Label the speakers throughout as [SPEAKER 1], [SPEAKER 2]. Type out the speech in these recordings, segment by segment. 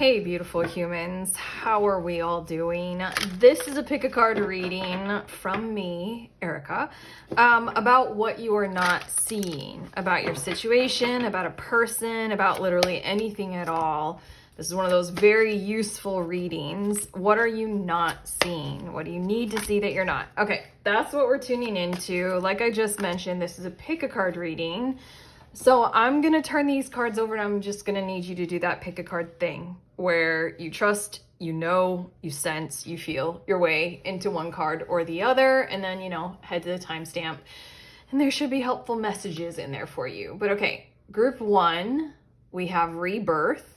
[SPEAKER 1] Hey beautiful humans, how are we all doing? This is a pick a card reading from me, Erica, about what you are not seeing, about your situation, about a person, about literally anything at all. This is one of those very useful readings. What are you not seeing? What do you need to see that you're not? Okay, that's what we're tuning into. Like I just mentioned, this is a pick a card reading. So I'm going to turn these cards over and I'm just going to need you to do that pick a card thing where you trust, you know, you sense, you feel your way into one card or the other, and then, head to the timestamp. And there should be helpful messages in there for you. But okay, group 1, we have Rebirth.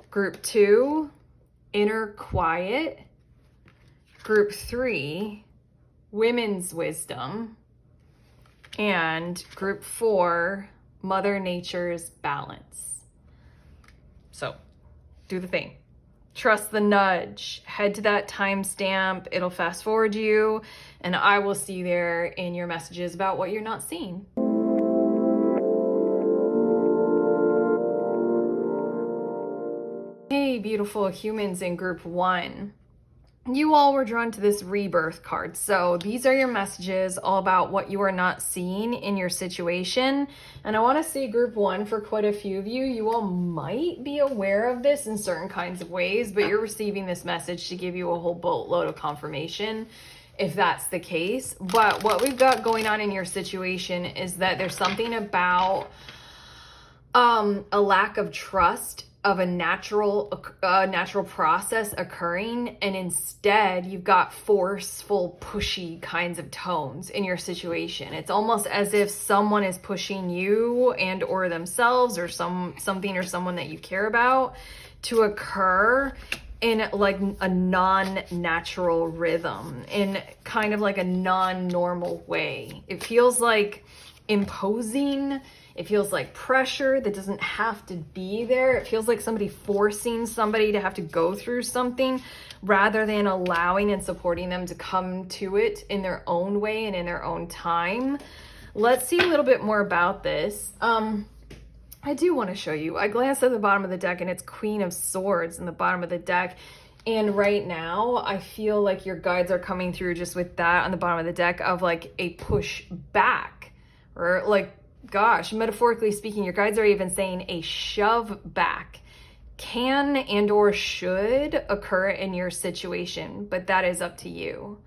[SPEAKER 1] Group 2, Inner Quiet. Group 3, Women's Wisdom. And group 4, Mother Nature's Balance. So do the thing. Trust the nudge. Head to that timestamp. It'll fast forward you, and I will see you there in your messages about what you're not seeing. Hey, beautiful humans in group 1. You all were drawn to this rebirth card. So these are your messages all about what you are not seeing in your situation. And I want to say group 1 for quite a few of you. You all might be aware of this in certain kinds of ways, but you're receiving this message to give you a whole boatload of confirmation if that's the case. But what we've got going on in your situation is that there's something about a lack of trust of a natural process occurring, and instead you've got forceful, pushy kinds of tones in your situation. It's almost as if someone is pushing you and or themselves or something or someone that you care about to occur in like a non-natural rhythm, in kind of like a non-normal way. It feels like imposing. It feels like pressure that doesn't have to be there. It feels like somebody forcing somebody to have to go through something rather than allowing and supporting them to come to it in their own way and in their own time. Let's see a little bit more about this. I do want to show you. I glanced at the bottom of the deck and it's Queen of Swords in the bottom of the deck. And right now, I feel like your guides are coming through just with that on the bottom of the deck of like a push back, or like, gosh, metaphorically speaking, your guides are even saying a shove back can and or should occur in your situation, but that is up to you.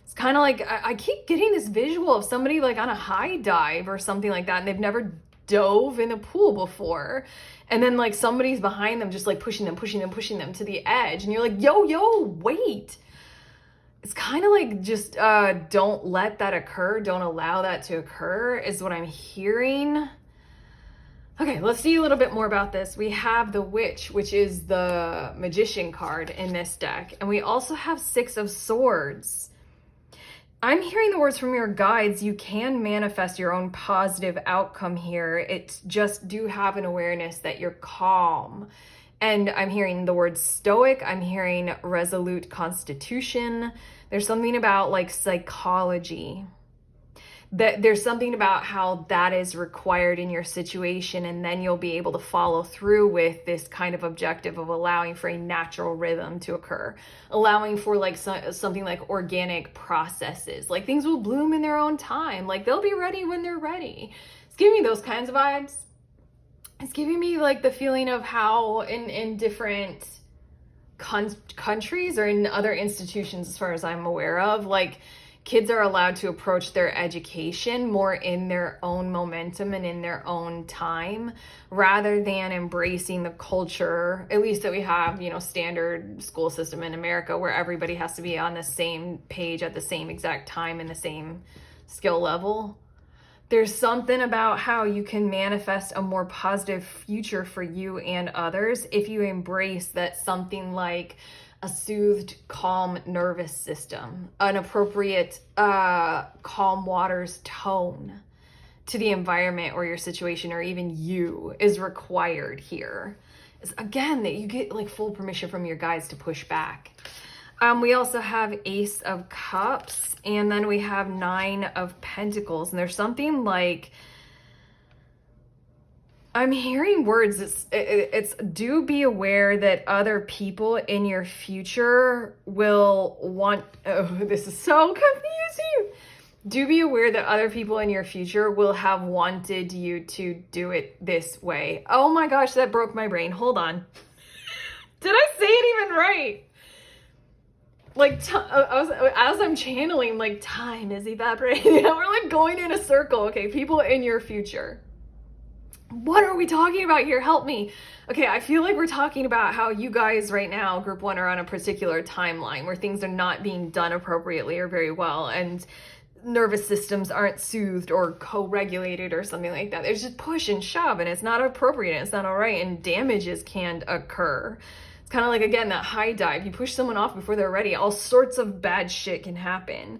[SPEAKER 1] It's kind of like, I keep getting this visual of somebody like on a high dive or something like that, and they've never dove in a pool before. And then like somebody's behind them, just like pushing them to the edge. And you're like, yo, wait. It's kind of like just don't let that occur. Don't allow that to occur is what I'm hearing. Okay, let's see a little bit more about this. We have the Witch, which is the Magician card in this deck. And we also have 6 of Swords. I'm hearing the words from your guides. You can manifest your own positive outcome here. It's just do have an awareness that you're calm. And I'm hearing the word stoic. I'm hearing resolute constitution. There's something about like psychology. There's something about how that is required in your situation, and then you'll be able to follow through with this kind of objective of allowing for a natural rhythm to occur, allowing for like something like organic processes, like things will bloom in their own time, like they'll be ready when they're ready. It's giving me those kinds of vibes. It's giving me like the feeling of how in different countries or in other institutions, as far as I'm aware of, like kids are allowed to approach their education more in their own momentum and in their own time, rather than embracing the culture, at least that we have, standard school system in America, where everybody has to be on the same page at the same exact time and the same skill level. There's something about how you can manifest a more positive future for you and others if you embrace that something like a soothed, calm nervous system, an appropriate calm waters tone to the environment or your situation or even you is required here. Is again that you get like full permission from your guides to push back. We also have Ace of Cups, and then we have 9 of Pentacles, and there's something like I'm hearing words. It's do be aware that other people in your future will want, oh, this is so confusing. Do be aware that other people in your future will have wanted you to do it this way. Oh my gosh, that broke my brain. Hold on. Did I say it even right? Like, as I'm channeling, like, time is evaporating. We're like going in a circle. Okay, people in your future. What are we talking about here? Help me. Okay, I feel like we're talking about how you guys right now, group one, are on a particular timeline where things are not being done appropriately or very well, and nervous systems aren't soothed or co-regulated or something like that. There's just push and shove, and it's not appropriate, and it's not all right, and damages can occur. It's kind of like, again, that high dive. You push someone off before they're ready. All sorts of bad shit can happen.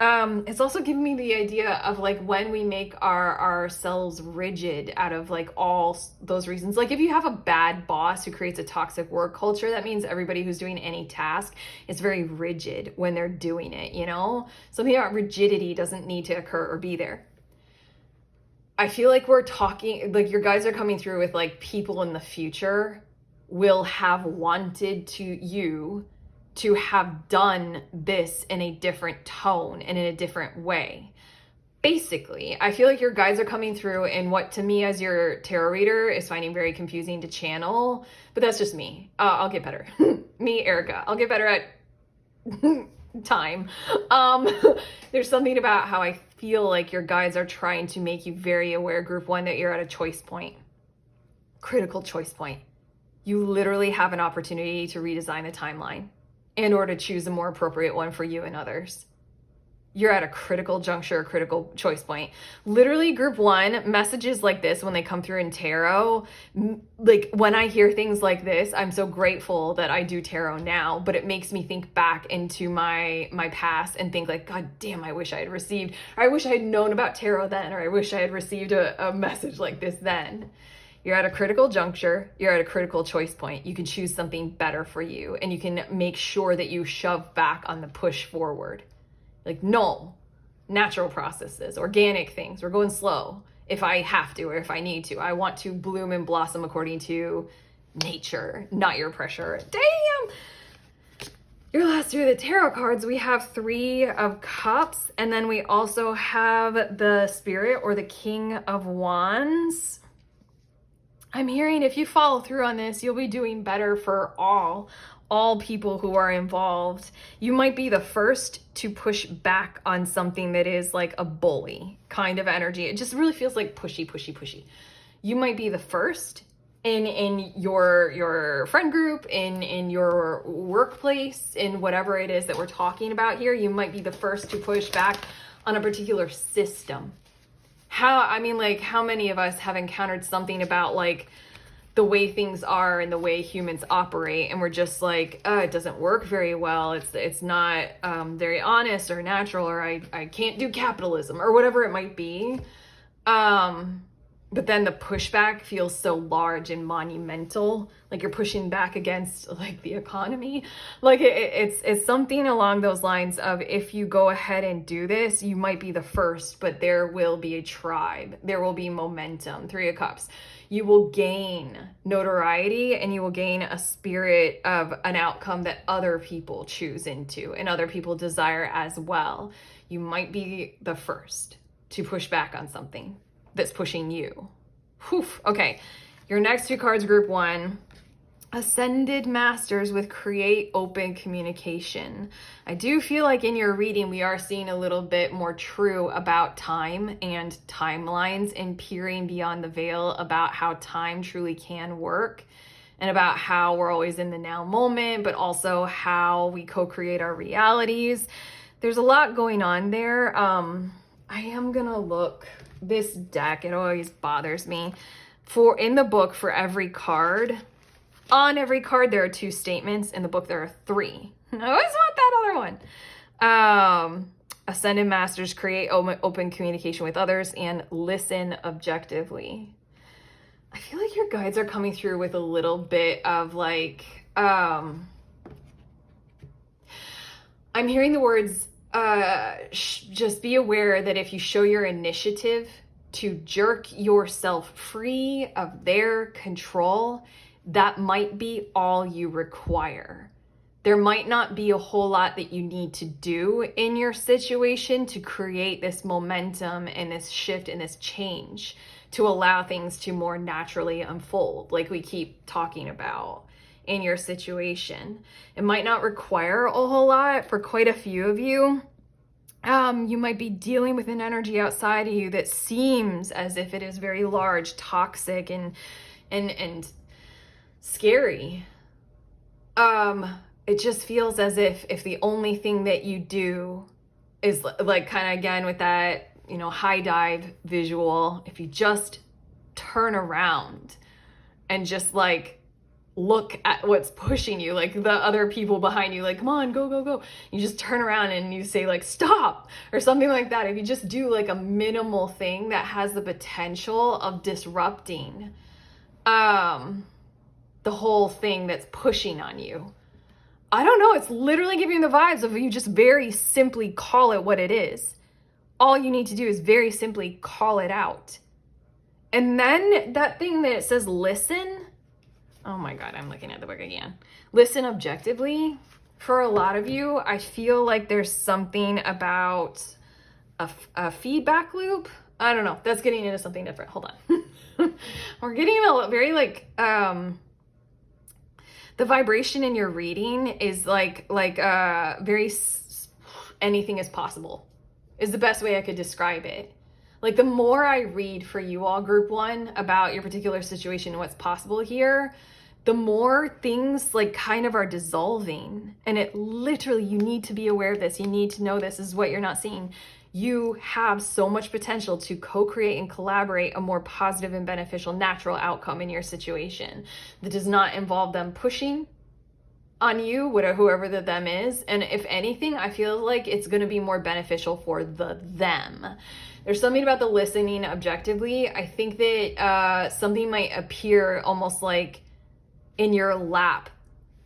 [SPEAKER 1] It's also giving me the idea of like when we make ourselves rigid out of like all those reasons. Like if you have a bad boss who creates a toxic work culture, that means everybody who's doing any task is very rigid when they're doing it, you know? Something about rigidity doesn't need to occur or be there. I feel like we're talking, like your guys are coming through with like people in the future will have wanted you to have done this in a different tone and in a different way. Basically, I feel like your guides are coming through in what to me as your tarot reader is finding very confusing to channel, but that's just me. I'll get better. Me, Erica. I'll get better at time. There's something about how I feel like your guides are trying to make you very aware, group one, that you're at a choice point. Critical choice point. You literally have an opportunity to redesign the timeline in order to choose a more appropriate one for you and others. You're at a critical juncture, a critical choice point. Literally, group one, messages like this, when they come through in tarot, like when I hear things like this, I'm so grateful that I do tarot now, but it makes me think back into my past and think like, God damn, I wish I had received, or I wish I had known about tarot then, or I wish I had received a message like this then. You're at a critical juncture. You're at a critical choice point. You can choose something better for you, and you can make sure that you shove back on the push forward. Like, no, natural processes, organic things. We're going slow if I have to or if I need to. I want to bloom and blossom according to nature, not your pressure. Damn! Your last two of the tarot cards, we have 3 of Cups, and then we also have the Spirit or the King of Wands. I'm hearing if you follow through on this, you'll be doing better for all people who are involved. You might be the first to push back on something that is like a bully kind of energy. It just really feels like pushy, pushy, pushy. You might be the first in your friend group, in your workplace, in whatever it is that we're talking about here. You might be the first to push back on a particular system. How many of us have encountered something about like the way things are and the way humans operate, and we're just like, it doesn't work very well. It's not very honest or natural, or I can't do capitalism or whatever it might be. But then the pushback feels so large and monumental, like you're pushing back against like the economy. Like it's something along those lines of, if you go ahead and do this, you might be the first, but there will be a tribe. There will be momentum. 3 of Cups. You will gain notoriety, and you will gain a spirit of an outcome that other people choose into and other people desire as well. You might be the first to push back on something that's pushing you. Whew. Okay, your next 2 cards, group one, Ascended Masters with Create Open Communication. I do feel like in your reading, we are seeing a little bit more true about time and timelines, and peering beyond the veil about how time truly can work, and about how we're always in the now moment, but also how we co-create our realities. There's a lot going on there. I am gonna look this deck. It always bothers me. In the book, for every card, on every card, there are 2 statements. In the book, there are 3. I always want that other one. Ascended Masters create open communication with others and listen objectively. I feel like your guides are coming through with a little bit of like, I'm hearing the words, just be aware that if you show your initiative to jerk yourself free of their control, that might be all you require. There might not be a whole lot that you need to do in your situation to create this momentum and this shift and this change to allow things to more naturally unfold, like we keep talking about in your situation. It might not require a whole lot for quite a few of you. You might be dealing with an energy outside of you that seems as if it is very large, toxic, and scary. It just feels as if the only thing that you do is like kind of again with that, you know, high dive visual, if you just turn around and just like look at what's pushing you, like the other people behind you, like, come on, go, go, go. You just turn around and you say like, stop, or something like that. If you just do like a minimal thing that has the potential of disrupting the whole thing that's pushing on you. I don't know, it's literally giving you the vibes of you just very simply call it what it is. All you need to do is very simply call it out. And then that thing that it says listen, oh my God, I'm looking at the book again. Listen objectively. For a lot of you, I feel like there's something about a feedback loop. I don't know, that's getting into something different. Hold on. We're getting a very like, the vibration in your reading is like very anything is possible is the best way I could describe it. Like the more I read for you all, group one, about your particular situation and what's possible here, the more things like kind of are dissolving. And it literally, you need to be aware of this. You need to know this is what you're not seeing. You have so much potential to co-create and collaborate a more positive and beneficial natural outcome in your situation that does not involve them pushing on you, whoever the them is. And if anything, I feel like it's going to be more beneficial for the them. There's something about the listening objectively. I think that something might appear almost like in your lap,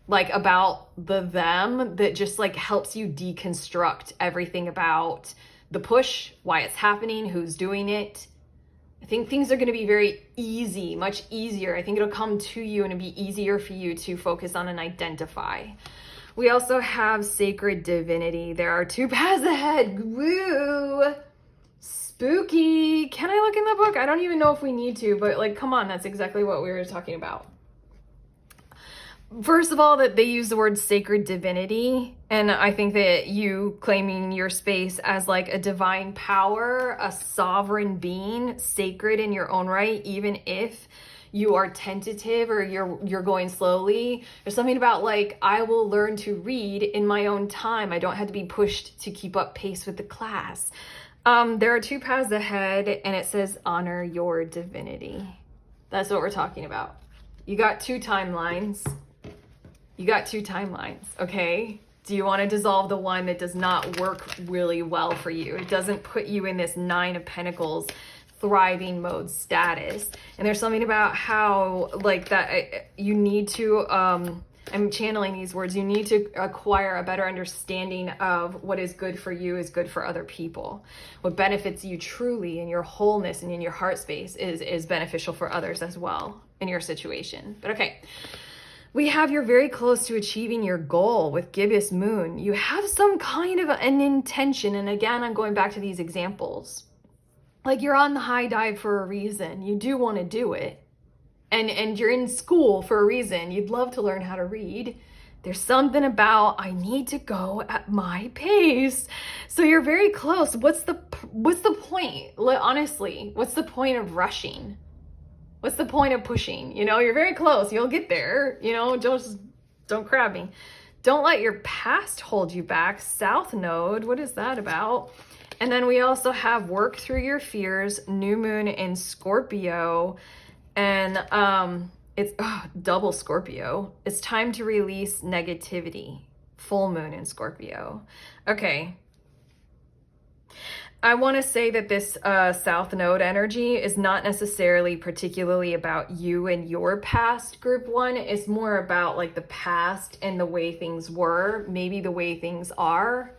[SPEAKER 1] like about the them, that just like helps you deconstruct everything about the push, why it's happening, who's doing it. I think things are going to be very easy, much easier. I think it'll come to you and it'll be easier for you to focus on and identify. We also have sacred divinity. There are two paths ahead. Woo! Spooky. Can I look in the book? I don't even know if we need to, but like, come on, that's exactly what we were talking about. First of all, that they use the word sacred divinity, and I think that you claiming your space as like a divine power, a sovereign being, sacred in your own right, even if you are tentative or you're going slowly. There's something about like, I will learn to read in my own time. I don't have to be pushed to keep up pace with the class. There are two paths ahead, and it says honor your divinity. That's what we're talking about. You got two timelines. You got two timelines, okay? Do you want to dissolve the one that does not work really well for you? It doesn't put you in this 9 of Pentacles thriving mode status. And there's something about how like that you need to, I'm channeling these words, you need to acquire a better understanding of what is good for you is good for other people. What benefits you truly in your wholeness and in your heart space is beneficial for others as well in your situation. But okay. We have you're very close to achieving your goal with gibbous moon. You have some kind of an intention. And again, I'm going back to these examples. Like you're on the high dive for a reason. You do want to do it. And you're in school for a reason. You'd love to learn how to read. There's something about, I need to go at my pace. So you're very close. What's the point? Honestly, what's the point of rushing? What's the point of pushing? You know, you're very close. You'll get there. You know, don't crab me. Don't let your past hold you back. South Node, what is that about? And then we also have work through your fears, new moon in Scorpio, and it's double Scorpio. It's time to release negativity. Full moon in Scorpio. Okay. I want to say that this South Node energy is not necessarily particularly about you and your past, group one. It's more about like the past and the way things were, maybe the way things are,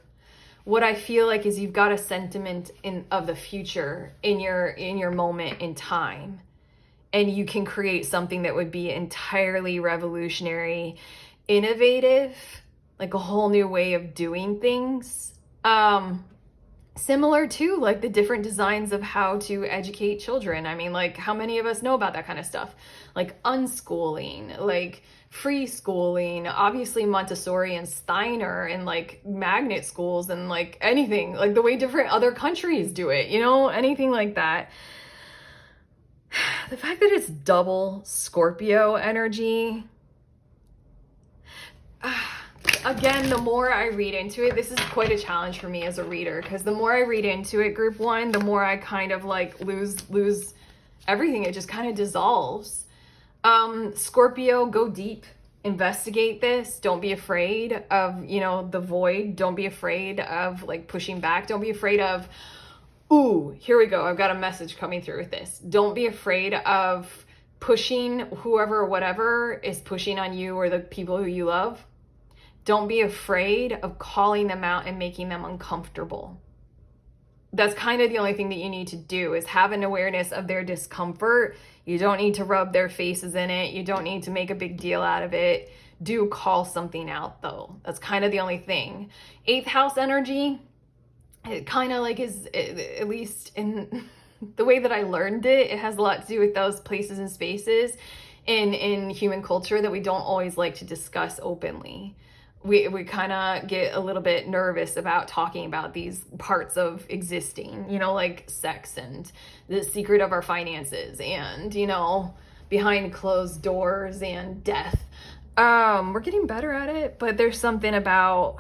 [SPEAKER 1] what I feel like is you've got a sentiment of the future in your moment in time, and you can create something that would be entirely revolutionary, innovative, like a whole new way of doing things. Similar to like the different designs of how to educate children. I mean, like, how many of us know about that kind of stuff? Like unschooling, like free schooling, obviously Montessori and Steiner, and like magnet schools, and like anything, like the way different other countries do it, you know, anything like that. The fact that it's double Scorpio energy, again, the more I read into it, this is quite a challenge for me as a reader, because the more I read into it, group one, the more I kind of like lose everything. It just kind of dissolves. Scorpio, go deep, investigate this. Don't be afraid of, you know, the void. Don't be afraid of like pushing back. Don't be afraid of, ooh, here we go, I've got a message coming through with this. Don't be afraid of pushing whoever or whatever is pushing on you or the people who you love. Don't be afraid of calling them out and making them uncomfortable. That's kind of the only thing that you need to do, is have an awareness of their discomfort. You don't need to rub their faces in it. You don't need to make a big deal out of it. Do call something out though. That's kind of the only thing. 8th house energy, it kind of like is, at least in the way that I learned it, it has a lot to do with those places and spaces in human culture that we don't always like to discuss openly. We kind of get a little bit nervous about talking about these parts of existing, you know, like sex and the secret of our finances and, you know, behind closed doors and death. We're getting better at it, but there's something about,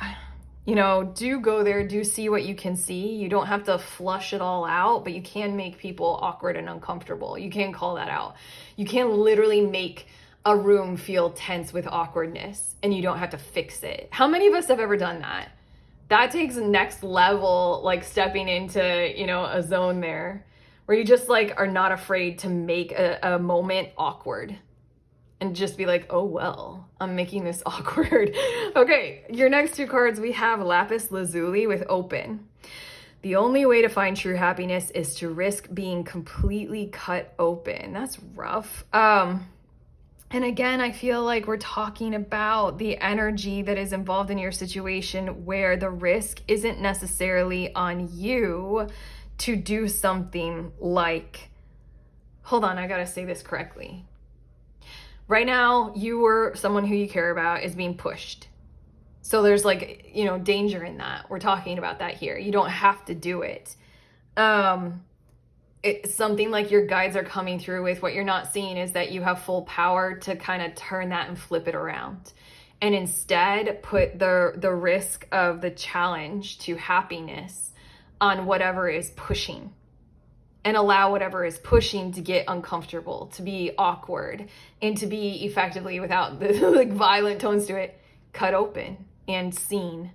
[SPEAKER 1] you know, do go there, do see what you can see. You don't have to flush it all out, but you can make people awkward and uncomfortable. You can call that out. You can literally make a room feel tense with awkwardness, and you don't have to fix it. How many of us have ever done that? That takes next level, like stepping into, you know, a zone there where you just like are not afraid to make a moment awkward and just be like, oh, well, I'm making this awkward. Okay, your next 2 cards, we have Lapis Lazuli with Open. The only way to find true happiness is to risk being completely cut open. That's rough. And again, I feel like we're talking about the energy that is involved in your situation where the risk isn't necessarily on you to do something like, hold on, I gotta say this correctly. Right now, you or someone who you care about is being pushed. So there's like, you know, danger in that. We're talking about that here. You don't have to do it. It's something like your guides are coming through with. What you're not seeing is that you have full power to kind of turn that and flip it around, and instead put the risk of the challenge to happiness on whatever is pushing, and allow whatever is pushing to get uncomfortable, to be awkward, and to be effectively, without the like violent tones to it, cut open and seen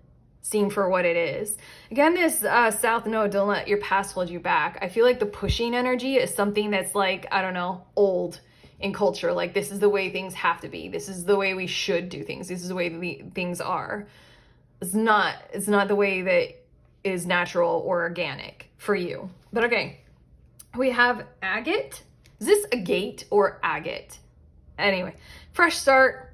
[SPEAKER 1] for what it is. Again, this South Node, don't let your past hold you back. I feel like the pushing energy is something that's like, I don't know, old in culture. Like, this is the way things have to be. This is the way we should do things. This is the way things are. It's not the way that is natural or organic for you. But okay, we have agate. Is this agate or agate? Anyway, fresh start.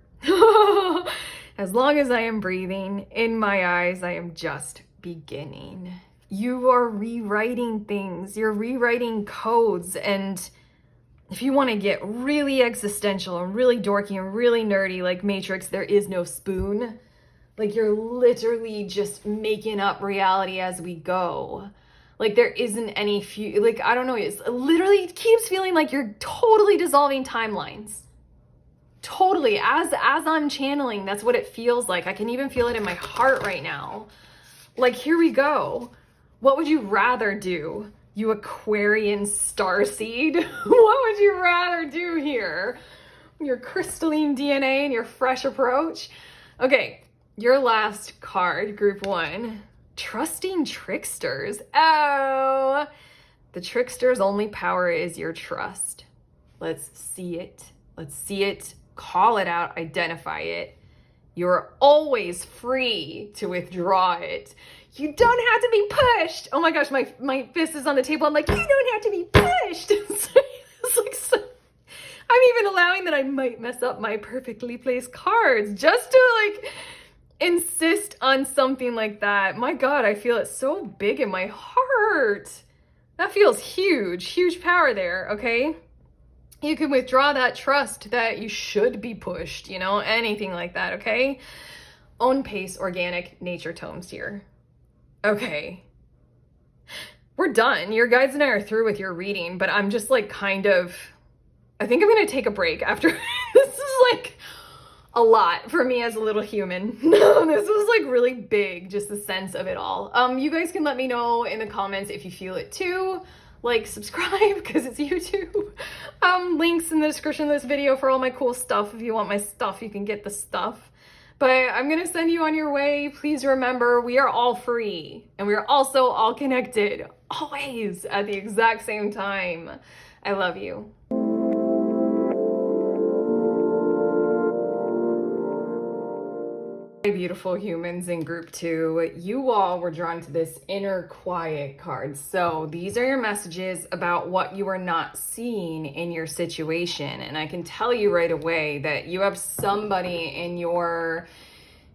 [SPEAKER 1] As long as I am breathing, in my eyes, I am just beginning. You are rewriting things. You're rewriting codes. And if you want to get really existential and really dorky and really nerdy, like Matrix, there is no spoon. Like, you're literally just making up reality as we go. Like, there isn't any like, I don't know. It's literally, it keeps feeling like you're totally dissolving timelines. Totally, as I'm channeling, that's what it feels like. I can even feel it in my heart right now. Like, here we go. What would you rather do, you Aquarian starseed? What would you rather do here? Your crystalline DNA and your fresh approach? Okay, your last card, group 1. Trusting tricksters. Oh, the trickster's only power is your trust. Let's see it. Let's see it. Call it out, identify it. You're always free to withdraw it. You don't have to be pushed. Oh my gosh, my fist is on the table. I'm like, you don't have to be pushed. It's like so, I'm even allowing that I might mess up my perfectly placed cards just to like insist on something like that. My God, I feel it so big in my heart. That feels huge, huge power there, okay? You can withdraw that trust that you should be pushed, you know, anything like that, okay? Own pace, organic nature tomes here. Okay. We're done. Your guides and I are through with your reading, but I'm just like I think I'm going to take a break after. This is like a lot for me as a little human. This was like really big, just the sense of it all. You guys can let me know in the comments if you feel it too. Like, subscribe because it's YouTube. Links in the description of this video for all my cool stuff. If you want my stuff, you can get the stuff. But I'm going to send you on your way. Please remember, we are all free. And we are also all connected. Always at the exact same time. I love you. Beautiful humans in group 2, you all were drawn to this inner quiet card. So these are your messages about what you are not seeing in your situation. And I can tell you right away that you have somebody in your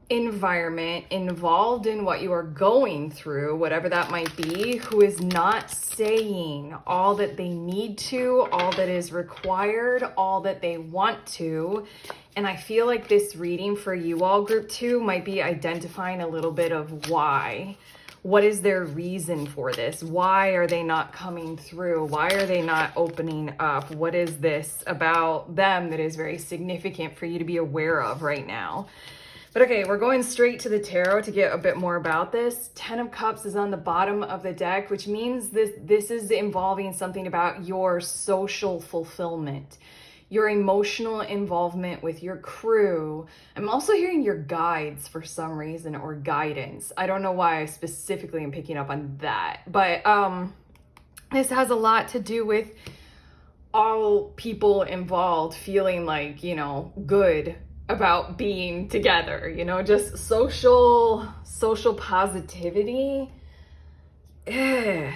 [SPEAKER 1] environment involved in what you are going through, whatever that might be, who is not saying all that they need to, all that is required, all that they want to. And I feel like this reading for you all, group 2, might be identifying a little bit of why. What is their reason for this? Why are they not coming through? Why are they not opening up? What is this about them that is very significant for you to be aware of right now? But okay, we're going straight to the tarot to get a bit more about this. 10 of Cups is on the bottom of the deck, which means this is involving something about your social fulfillment, your emotional involvement with your crew. I'm also hearing your guides for some reason, or guidance. I don't know why I specifically am picking up on that, but this has a lot to do with all people involved feeling like, you know, good about being together, you know, just social positivity. There's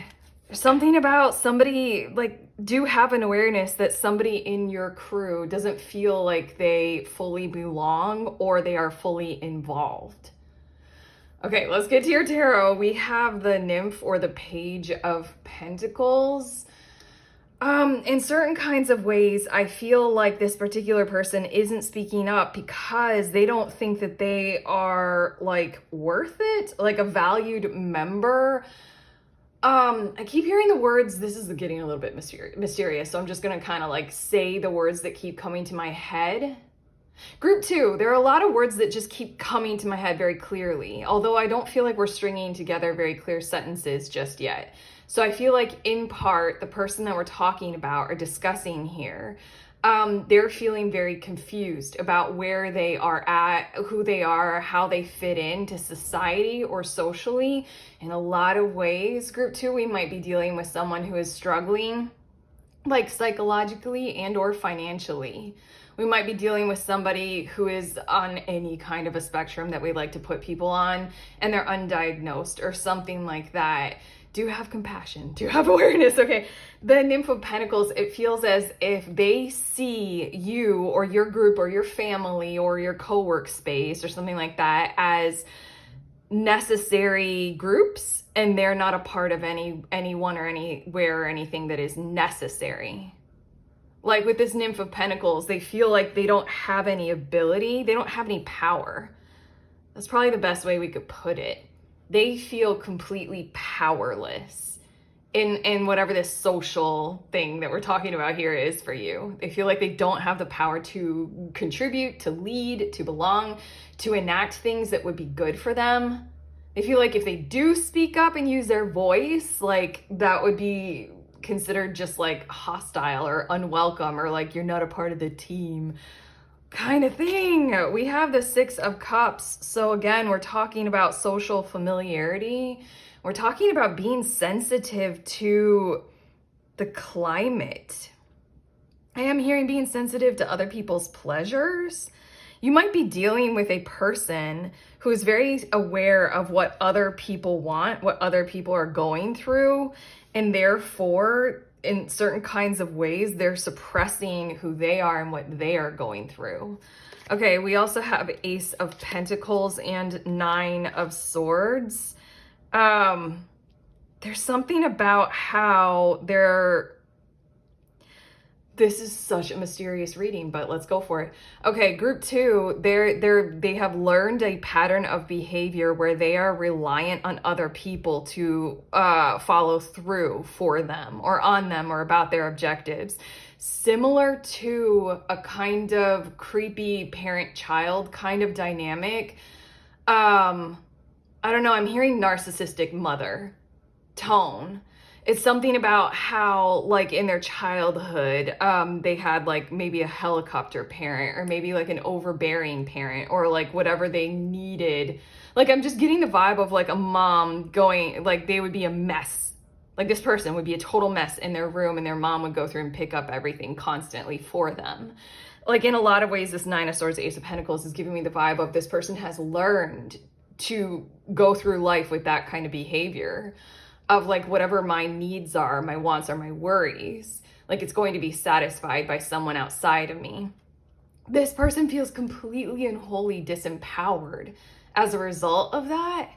[SPEAKER 1] something about somebody, like, do have an awareness that somebody in your crew doesn't feel like they fully belong or they are fully involved. Okay, let's get to your tarot. We have the Nymph, or the Page of Pentacles. In certain kinds of ways, I feel like this particular person isn't speaking up because they don't think that they are like worth it, like a valued member. I keep hearing the words, this is getting a little bit mysterious, so I'm just gonna kind of like say the words that keep coming to my head. Group 2, there are a lot of words that just keep coming to my head very clearly, although I don't feel like we're stringing together very clear sentences just yet. So I feel like in part, the person that we're talking about or discussing here, they're feeling very confused about where they are at, who they are, how they fit into society or socially. In a lot of ways, group 2, we might be dealing with someone who is struggling, like psychologically and or financially. We might be dealing with somebody who is on any kind of a spectrum that we like to put people on, and they're undiagnosed or something like that. Do have compassion, do have awareness. Okay, the Nymph of Pentacles, it feels as if they see you or your group or your family or your co-work space or something like that as necessary groups, and they're not a part of anyone or anywhere or anything that is necessary. Like with this Nymph of Pentacles, they feel like they don't have any ability, they don't have any power. That's probably the best way we could put it. They feel completely powerless in whatever this social thing that we're talking about here is for you. They feel like they don't have the power to contribute, to lead, to belong, to enact things that would be good for them. They feel like if they do speak up and use their voice, like that would be considered just like hostile or unwelcome, or like you're not a part of the team kind of thing. We have the Six of Cups. So again, we're talking about social familiarity. We're talking about being sensitive to the climate. I am hearing being sensitive to other people's pleasures. You might be dealing with a person who is very aware of what other people want, what other people are going through, and therefore, in certain kinds of ways, they're suppressing who they are and what they are going through. Okay, we also have Ace of Pentacles and Nine of Swords. There's something about how this is such a mysterious reading, but let's go for it. Okay, group 2, they have learned a pattern of behavior where they are reliant on other people to follow through for them or on them or about their objectives. Similar to a kind of creepy parent-child kind of dynamic. I don't know, I'm hearing narcissistic mother tone. It's something about how, like, in their childhood, they had, like, maybe a helicopter parent or maybe, like, an overbearing parent or, like, whatever they needed. Like, I'm just getting the vibe of, like, a mom going, like, they would be a mess. Like, this person would be a total mess in their room and their mom would go through and pick up everything constantly for them. Like, in a lot of ways, this Nine of Swords, Ace of Pentacles is giving me the vibe of this person has learned to go through life with that kind of behavior. Of like whatever my needs are, my wants are, my worries, like it's going to be satisfied by someone outside of me. This person feels completely and wholly disempowered as a result of that.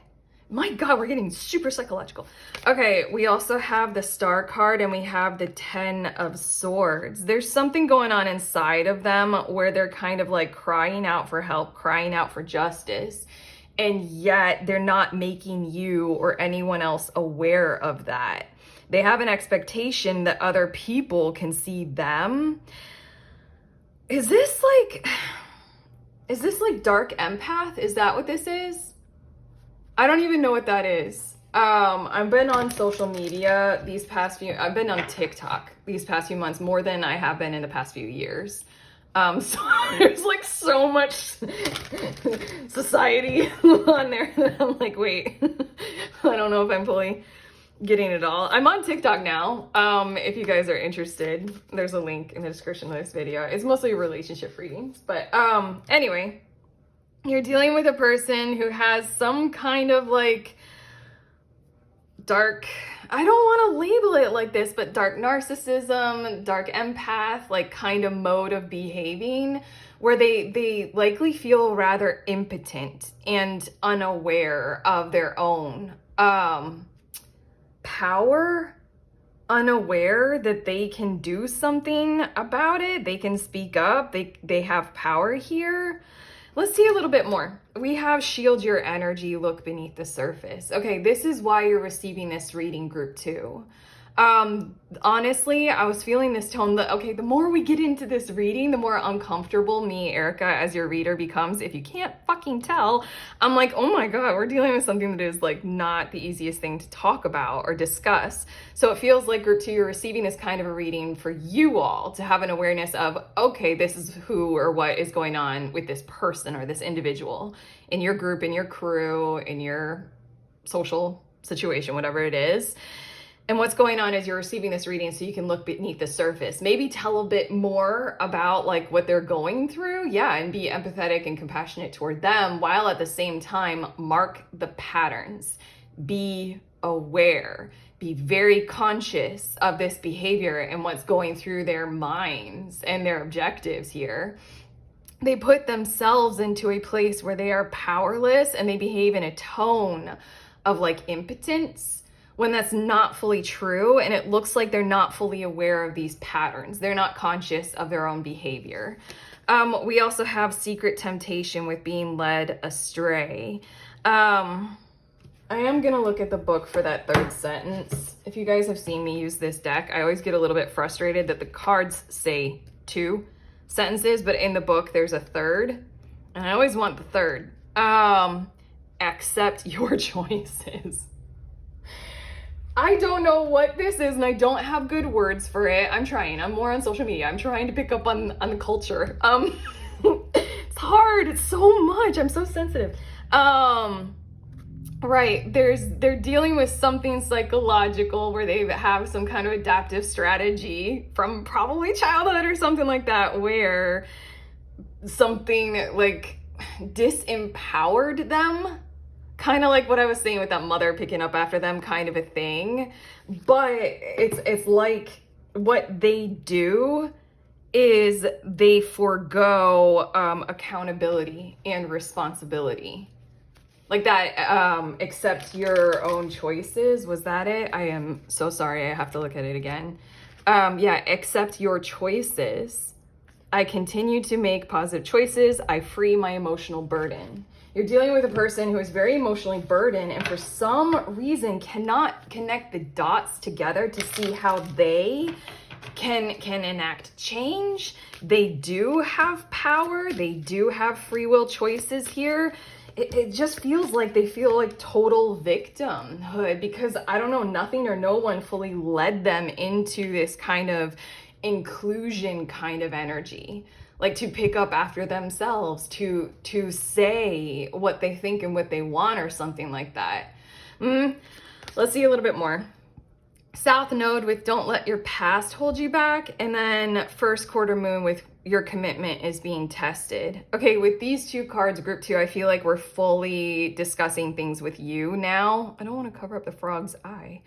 [SPEAKER 1] My God, we're getting super psychological. Okay, we also have the Star card and we have the Ten of Swords. There's something going on inside of them where they're kind of like crying out for help, crying out for justice. And yet they're not making you or anyone else aware of that. They have an expectation that other people can see them. Is this like dark empath? Is that what this is? I don't even know what that is. I've been on social media I've been on TikTok these past few months more than I have been in the past few years. So there's like so much society on there that I'm like, wait, I don't know if I'm fully getting it all. I'm on TikTok now. If you guys are interested, there's a link in the description of this video. It's mostly relationship readings, but anyway, you're dealing with a person who has some kind of like dark, I don't want to label it like this, but dark narcissism, dark empath, like kind of mode of behaving where they likely feel rather impotent and unaware of their own power, unaware that they can do something about it. They can speak up. They have power here. Let's see a little bit more. We have shield your energy, look beneath the surface. Okay, this is why you're receiving this reading, group 2. Honestly, I was feeling this tone that, okay, the more we get into this reading, the more uncomfortable me, Erica, as your reader becomes. If you can't fucking tell, I'm like, oh my God, we're dealing with something that is like not the easiest thing to talk about or discuss. So it feels like group 2, you're receiving this kind of a reading for you all to have an awareness of, okay, this is who or what is going on with this person or this individual in your group, in your crew, in your social situation, whatever it is. And what's going on is you're receiving this reading so you can look beneath the surface. Maybe tell a bit more about like what they're going through. Yeah, and be empathetic and compassionate toward them while at the same time mark the patterns. Be aware. Be very conscious of this behavior and what's going through their minds and their objectives here. They put themselves into a place where they are powerless and they behave in a tone of like impotence when that's not fully true, and it looks like they're not fully aware of these patterns. They're not conscious of their own behavior. We also have secret temptation with being led astray. I am gonna look at the book for that third sentence. If you guys have seen me use this deck, I always get a little bit frustrated that the cards say 2 sentences, but in the book there's a third, and I always want the third. Accept your choices. I don't know what this is, and I don't have good words for it. I'm trying. I'm more on social media. I'm trying to pick up on the culture. It's hard. It's so much. I'm so sensitive. Right. They're dealing with something psychological where they have some kind of adaptive strategy from probably childhood or something like that, where something like disempowered them, kind of like what I was saying with that mother picking up after them kind of a thing. But it's like what they do is they forego accountability and responsibility. Like that, accept your own choices. Was that it? I am so sorry. I have to look at it again. Yeah, accept your choices. I continue to make positive choices. I free my emotional burden. You're dealing with a person who is very emotionally burdened and for some reason cannot connect the dots together to see how they can enact change. They do have power. They do have free will choices here. It just feels like they feel like total victimhood because I don't know, nothing or no one fully led them into this kind of inclusion kind of energy, like to pick up after themselves, to say what they think and what they want or something like that. Let's see a little bit more. South node with don't let your past hold you back, and then first quarter moon with your commitment is being tested. Okay, with these two cards, group 2, I feel like we're fully discussing things with you now. I don't want to cover up the frog's eye.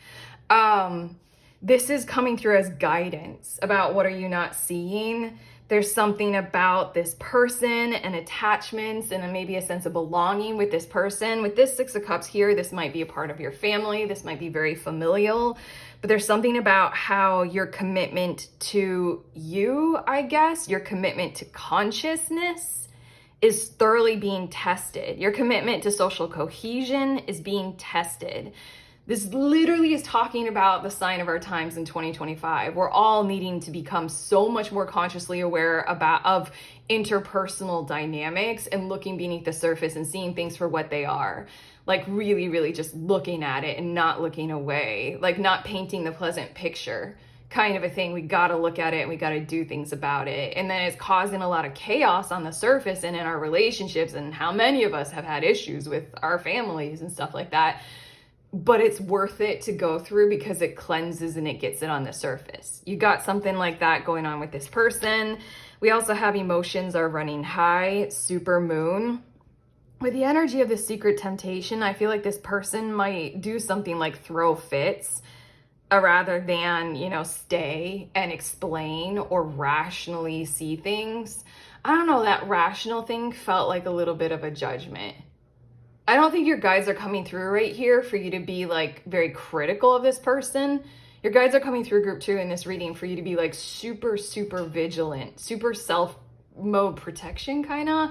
[SPEAKER 1] This is coming through as guidance about what are you not seeing. There's something about this person and attachments and maybe a sense of belonging with this person. With this 6 of Cups here, this might be a part of your family. This might be very familial. But there's something about how your commitment to you, I guess, your commitment to consciousness is thoroughly being tested. Your commitment to social cohesion is being tested. This literally is talking about the sign of our times in 2025. We're all needing to become so much more consciously aware of interpersonal dynamics and looking beneath the surface and seeing things for what they are. Like really, really just looking at it and not looking away, like not painting the pleasant picture kind of a thing. We got to look at it and we got to do things about it. And then it's causing a lot of chaos on the surface and in our relationships, and how many of us have had issues with our families and stuff like that. But it's worth it to go through because it cleanses and it gets it on the surface. You got something like that going on with this person. We also have emotions are running high, super moon. With the energy of the secret temptation, I feel like this person might do something like throw fits rather than, stay and explain or rationally see things. I don't know, that rational thing felt like a little bit of a judgment. I don't think your guides are coming through right here for you to be like very critical of this person. Your guides are coming through group 2 in this reading for you to be like super, super vigilant, super self mode protection kind of,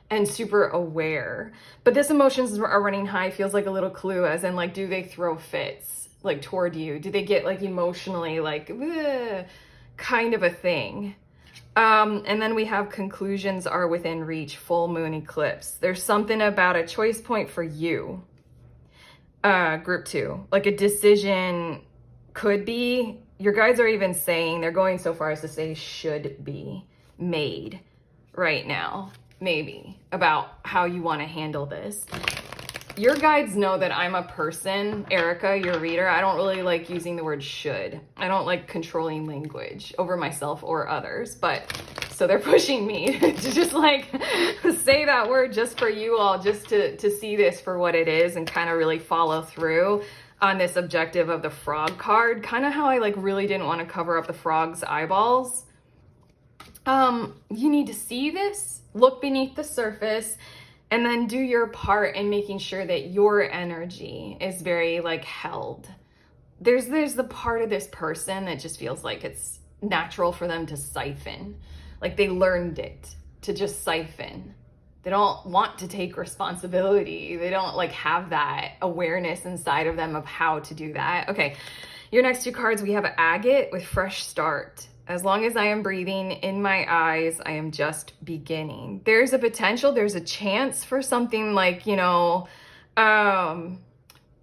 [SPEAKER 1] and super aware. But this emotions are running high feels like a little clue, as in like, do they throw fits like toward you? Do they get like emotionally like kind of a thing? And then we have conclusions are within reach, full moon eclipse. There's something about a choice point for you, group 2, like a decision could be, your guides are even saying, they're going so far as to say should be made right now, maybe, about how you want to handle this. Your guides know that I'm a person, Erica, your reader. I don't really like using the word should. I don't like controlling language over myself or others, but so they're pushing me to just like say that word just for you all, just to see this for what it is and kind of really follow through on this objective of the frog card. Kind of how I like really didn't want to cover up the frog's eyeballs. You need to see this, look beneath the surface, and then do your part in making sure that your energy is very like held. There's the part of this person that just feels like it's natural for them to siphon. Like they learned it to just siphon. They don't want to take responsibility. They don't like have that awareness inside of them of how to do that. Okay, your next 2 cards, we have agate with fresh start. As long as I am breathing in my eyes, I am just beginning. There's a potential, there's a chance for something like, an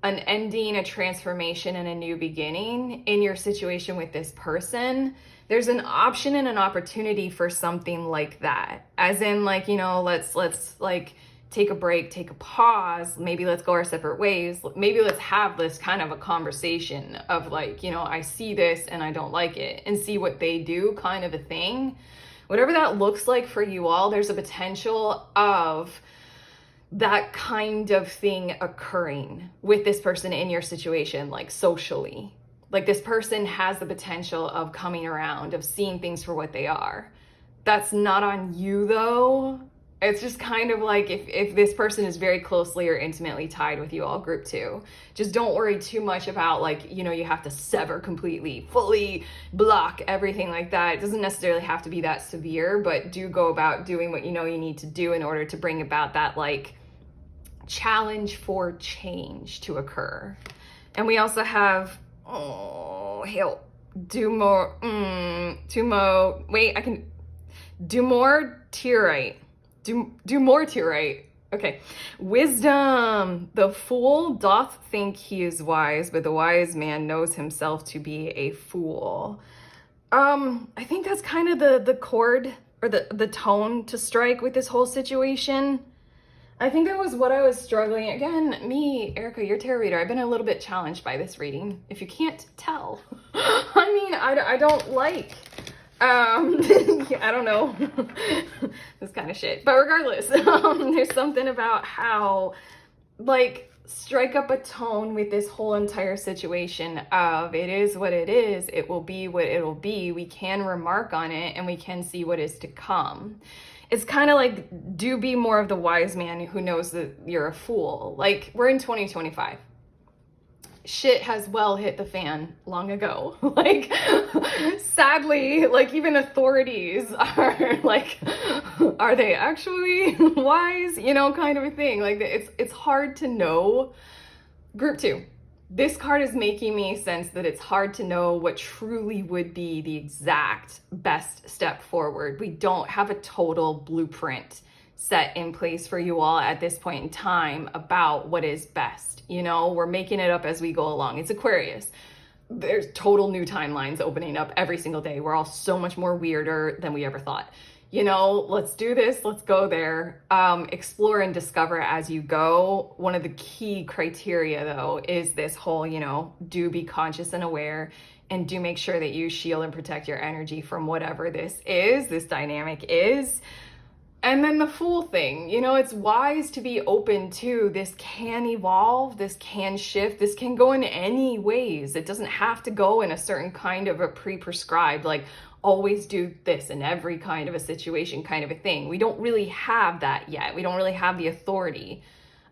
[SPEAKER 1] ending, a transformation, and a new beginning in your situation with this person. There's an option and an opportunity for something like that. As in like, let's like take a break, take a pause, maybe let's go our separate ways. Maybe let's have this kind of a conversation of like, I see this and I don't like it, and see what they do kind of a thing. Whatever that looks like for you all, there's a potential of that kind of thing occurring with this person in your situation, like socially. Like this person has the potential of coming around, of seeing things for what they are. That's not on you though. It's just kind of like if this person is very closely or intimately tied with you all, group 2, just don't worry too much about like, you know, you have to sever completely, fully block everything like that. It doesn't necessarily have to be that severe, but do go about doing what you know you need to do in order to bring about that like challenge for change to occur. And we also have, oh, help, do more tearite. Do more tearite. Okay. Wisdom. The fool doth think he is wise, but the wise man knows himself to be a fool. I think that's kind of the chord or the tone to strike with this whole situation. I think that was what I was struggling. Again, me, Erica, your tarot reader, I've been a little bit challenged by this reading. If you can't tell. I mean, I don't like, I don't know, this kind of shit. But regardless, there's something about how, like, strike up a tone with this whole entire situation of it is what it is, it will be what it will be. We can remark on it and we can see what is to come. It's kind of like, do be more of the wise man who knows that you're a fool. Like, we're in 2025. Shit has well hit the fan long ago. Like, sadly, like even authorities are like, are they actually wise? You know, kind of a thing. Like it's hard to know. Group 2. This card is making me sense that it's hard to know what truly would be the exact best step forward. We don't have a total blueprint set in place for you all at this point in time about what is best. You know, we're making it up as we go along. It's Aquarius. There's total new timelines opening up every single day. We're all so much more weirder than we ever thought. You know, let's do this, let's go there. Explore and discover as you go. One of the key criteria though is this whole, you know, do be conscious and aware, and do make sure that you shield and protect your energy from whatever this is, this dynamic is. And then the Fool thing, you know, it's wise to be open to this can evolve, this can shift, this can go in any ways. It doesn't have to go in a certain kind of a pre-prescribed, like always do this in every kind of a situation kind of a thing. We don't really have that yet. We don't really have the authority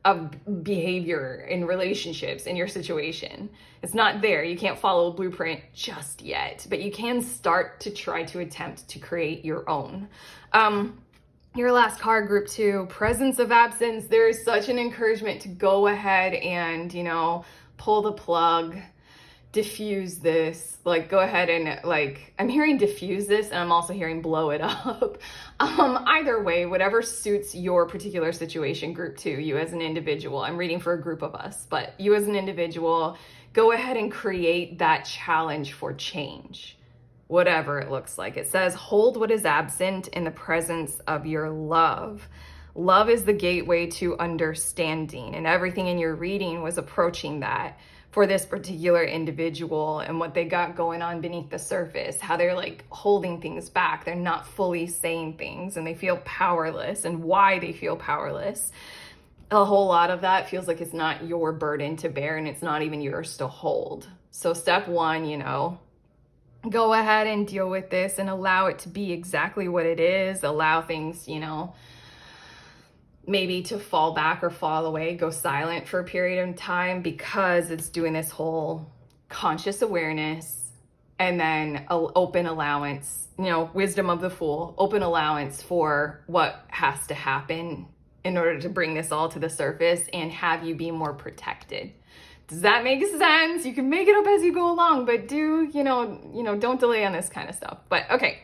[SPEAKER 1] of behavior in relationships in your situation. It's not there. You can't follow a blueprint just yet, but you can start to try to attempt to create your own. Your last card, group 2, presence of absence. There is such an encouragement to go ahead and, you know, pull the plug, diffuse this, like go ahead and like, I'm hearing diffuse this and I'm also hearing blow it up. Either way, whatever suits your particular situation, group 2, you as an individual. I'm reading for a group of us, but you as an individual, go ahead and create that challenge for change. Whatever it looks like. It says, hold what is absent in the presence of your love. Love is the gateway to understanding, and everything in your reading was approaching that for this particular individual and what they got going on beneath the surface, how they're like holding things back. They're not fully saying things and they feel powerless, and why they feel powerless. A whole lot of that feels like it's not your burden to bear and it's not even yours to hold. So step 1, you know, go ahead and deal with this and allow it to be exactly what it is. Allow things, you know, maybe to fall back or fall away, go silent for a period of time, because it's doing this whole conscious awareness and then open allowance, you know, wisdom of the Fool, open allowance for what has to happen in order to bring this all to the surface and have you be more protected. Does that make sense? You can make it up as you go along, but do, you know, don't delay on this kind of stuff. But okay,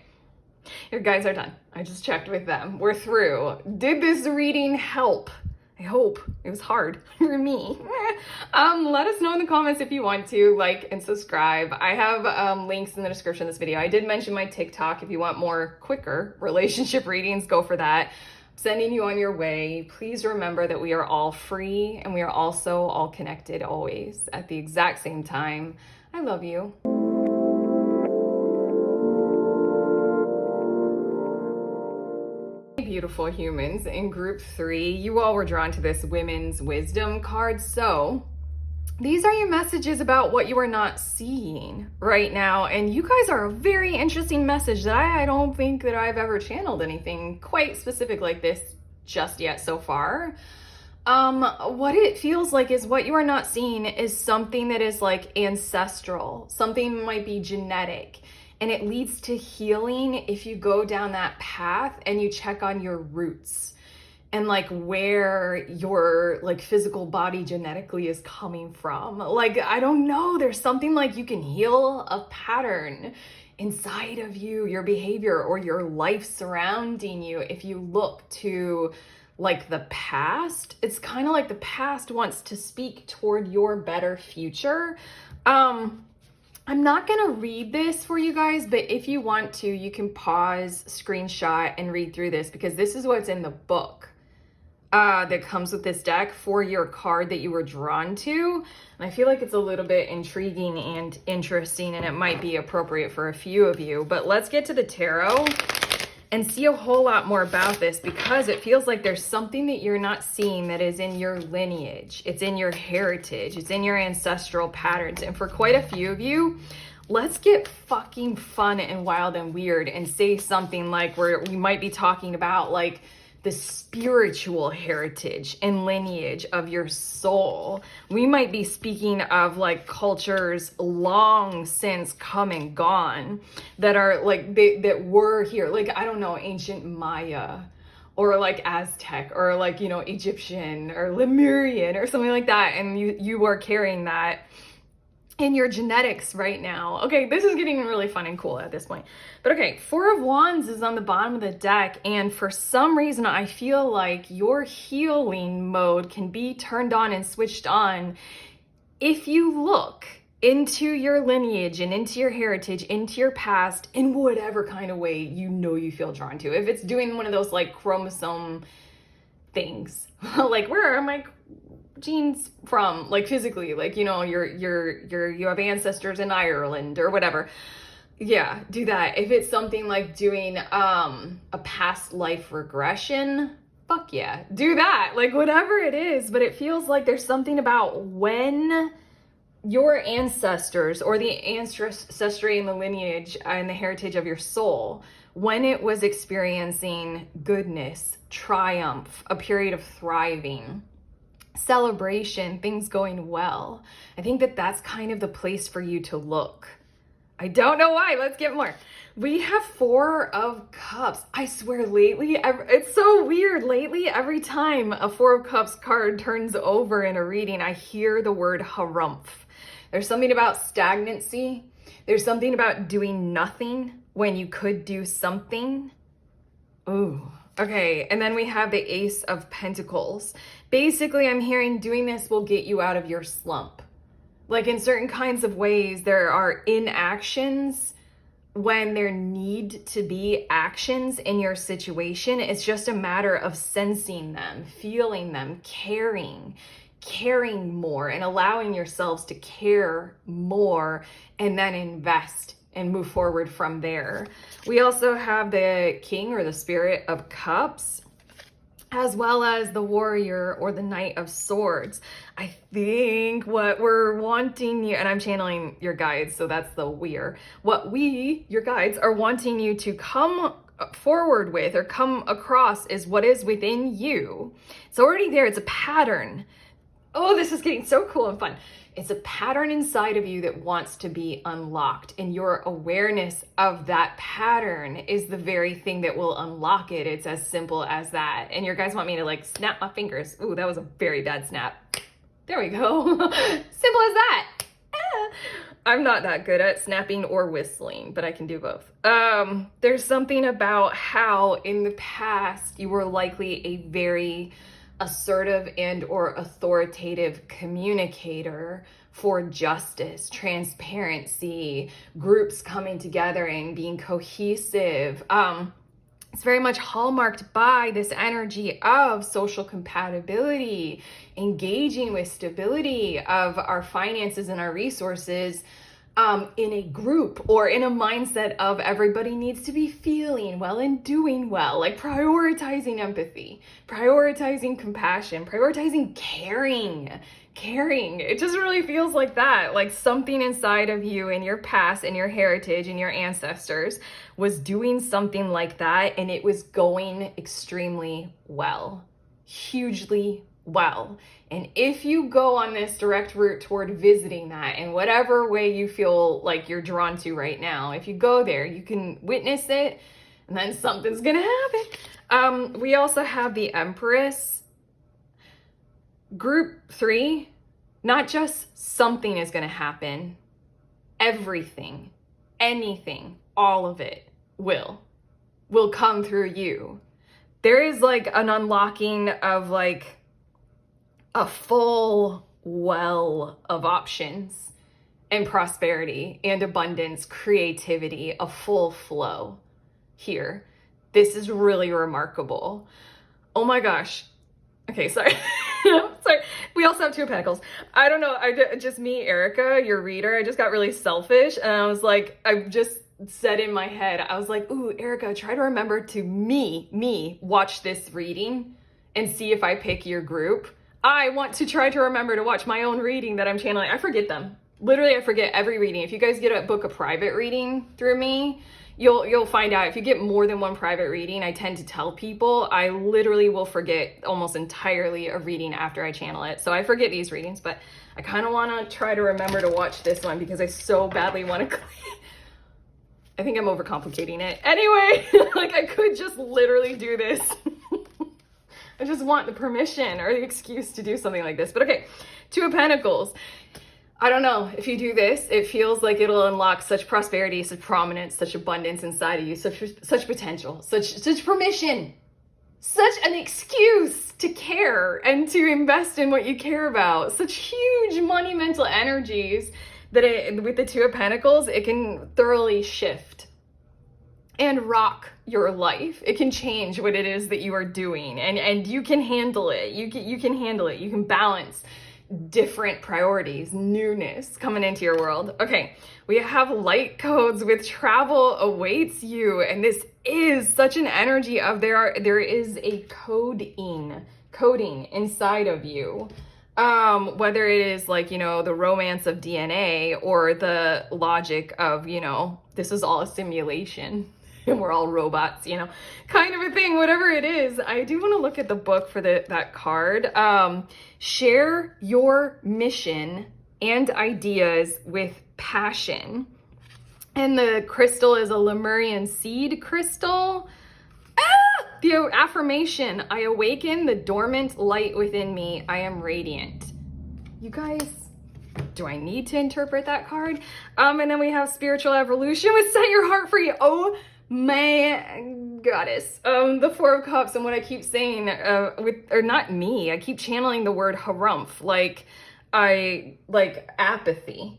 [SPEAKER 1] your guys are done. I just checked with them. We're through. Did this reading help? I hope. It was hard for me. Let us know in the comments if you want to, like and subscribe. I have links in the description of this video. I did mention my TikTok. If you want more quicker relationship readings, go for that. Sending you on your way. Please remember that we are all free and we are also all connected always at the exact same time. I love you. beautiful humans in group 3. You all were drawn to this women's wisdom card. So these are your messages about what you are not seeing right now. And you guys are a very interesting message that I don't think that I've ever channeled anything quite specific like this just yet so far. What it feels like is what you are not seeing is something that is like ancestral. Something might be genetic. And it leads to healing if you go down that path and you check on your roots and like where your like physical body genetically is coming from. Like, I don't know, there's something like you can heal a pattern inside of you, your behavior or your life surrounding you. If you look to like the past, it's kind of like the past wants to speak toward your better future. I'm not going to read this for you guys, but if you want to, you can pause, screenshot, and read through this because this is what's in the book that comes with this deck for your card that you were drawn to. And I feel like it's a little bit intriguing and interesting, and it might be appropriate for a few of you. But let's get to the tarot and see a whole lot more about this because it feels like there's something that you're not seeing that is in your lineage. It's in your heritage. It's in your ancestral patterns. And for quite a few of you, let's get fucking fun and wild and weird and say something like where we might be talking about like the spiritual heritage and lineage of your soul. We might be speaking of like cultures long since come and gone that are like, that were here. Like, I don't know, ancient Maya or like Aztec or like, you know, Egyptian or Lemurian or something like that. And you are carrying that in your genetics right now. Okay, this is getting really fun and cool at this point. But okay, 4 of Wands is on the bottom of the deck, and for some reason I feel like your healing mode can be turned on and switched on if you look into your lineage and into your heritage, into your past, in whatever kind of way you know you feel drawn to. If it's doing one of those like chromosome things, like where are my genes from, like physically, like, you know, you have ancestors in Ireland or whatever. Yeah, do that. If it's something like doing a past life regression, fuck yeah, do that. Like whatever it is, but it feels like there's something about when your ancestors or the ancestry and the lineage and the heritage of your soul, when it was experiencing goodness, triumph, a period of thriving, celebration, things going well. I think that that's kind of the place for you to look. I don't know why. Let's get more. We have 4 of Cups. I swear lately, it's so weird. Lately, every time a 4 of Cups card turns over in a reading, I hear the word harumph. There's something about stagnancy. There's something about doing nothing when you could do something. Ooh. Okay, and then we have the Ace of Pentacles. Basically, I'm hearing doing this will get you out of your slump. Like in certain kinds of ways, there are inactions when there need to be actions in your situation. It's just a matter of sensing them, feeling them, caring more, and allowing yourselves to care more and then invest and move forward from there. We also have the King or the Spirit of Cups, as well as the Warrior or the Knight of Swords. I think what we're wanting you, and I'm channeling your guides, so that's the we're. What we, your guides, are wanting you to come forward with or come across is what is within you. It's already there. It's a pattern. Oh, this is getting so cool and fun. It's a pattern inside of you that wants to be unlocked, and your awareness of that pattern is the very thing that will unlock it. It's as simple as that. And your guys want me to like snap my fingers. Ooh, that was a very bad snap. There we go. Simple as that. I'm not that good at snapping or whistling, but I can do both. There's something about how in the past you were likely a very assertive and or authoritative communicator for justice, transparency, groups coming together and being cohesive. It's very much hallmarked by this energy of social compatibility, engaging with stability of our finances and our resources, in a group or in a mindset of everybody needs to be feeling well and doing well, like prioritizing empathy, prioritizing compassion, prioritizing caring. It just really feels like that, like something inside of you in your past and your heritage and your ancestors was doing something like that, and it was going extremely well, hugely well. And if you go on this direct route toward visiting that in whatever way you feel like you're drawn to right now, if you go there, you can witness it, and then something's gonna happen. We also have the Empress. Group 3, not just something is gonna happen, everything, anything, all of it will come through you. There is like an unlocking of like a full well of options and prosperity and abundance, creativity, a full flow here. This is really remarkable. Oh my gosh. Okay, sorry. Sorry. We also have 2 of Pentacles. I don't know. Just me, Erica, your reader. I just got really selfish, and I was like, I just said in my head, I was like, ooh, Erica, try to remember to me watch this reading and see if I pick your group. I want to try to remember to watch my own reading that I'm channeling. I forget them. Literally, I forget every reading. If you guys get a book a private reading through me, you'll find out. If you get more than one private reading, I tend to tell people, I literally will forget almost entirely a reading after I channel it. So I forget these readings, but I kind of want to try to remember to watch this one because I so badly want to. I think I'm overcomplicating it. Anyway, like I could just literally do this. I just want the permission or the excuse to do something like this. But okay, 2 of Pentacles. I don't know, if you do this, it feels like it'll unlock such prosperity, such prominence, such abundance inside of you, such potential, such permission, such an excuse to care and to invest in what you care about. Such huge monumental energies that with the 2 of Pentacles, it can thoroughly shift and rock your life. It can change what it is that you are doing, and you can handle it. You can handle it. You can balance different priorities, newness coming into your world. Okay, we have light codes with travel awaits you, and this is such an energy of there is a coding inside of you. Whether it is like, you know, the romance of DNA or the logic of, you know, this is all a simulation and we're all robots, you know, kind of a thing, whatever it is. I do want to look at the book for that card. Share your mission and ideas with passion. And the crystal is a Lemurian seed crystal. The affirmation, I awaken the dormant light within me. I am radiant. You guys, do I need to interpret that card? And then we have spiritual evolution with set your heart free. Oh my goddess. The 4 of Cups, and what I keep saying, or not me, I keep channeling the word harumph, like apathy.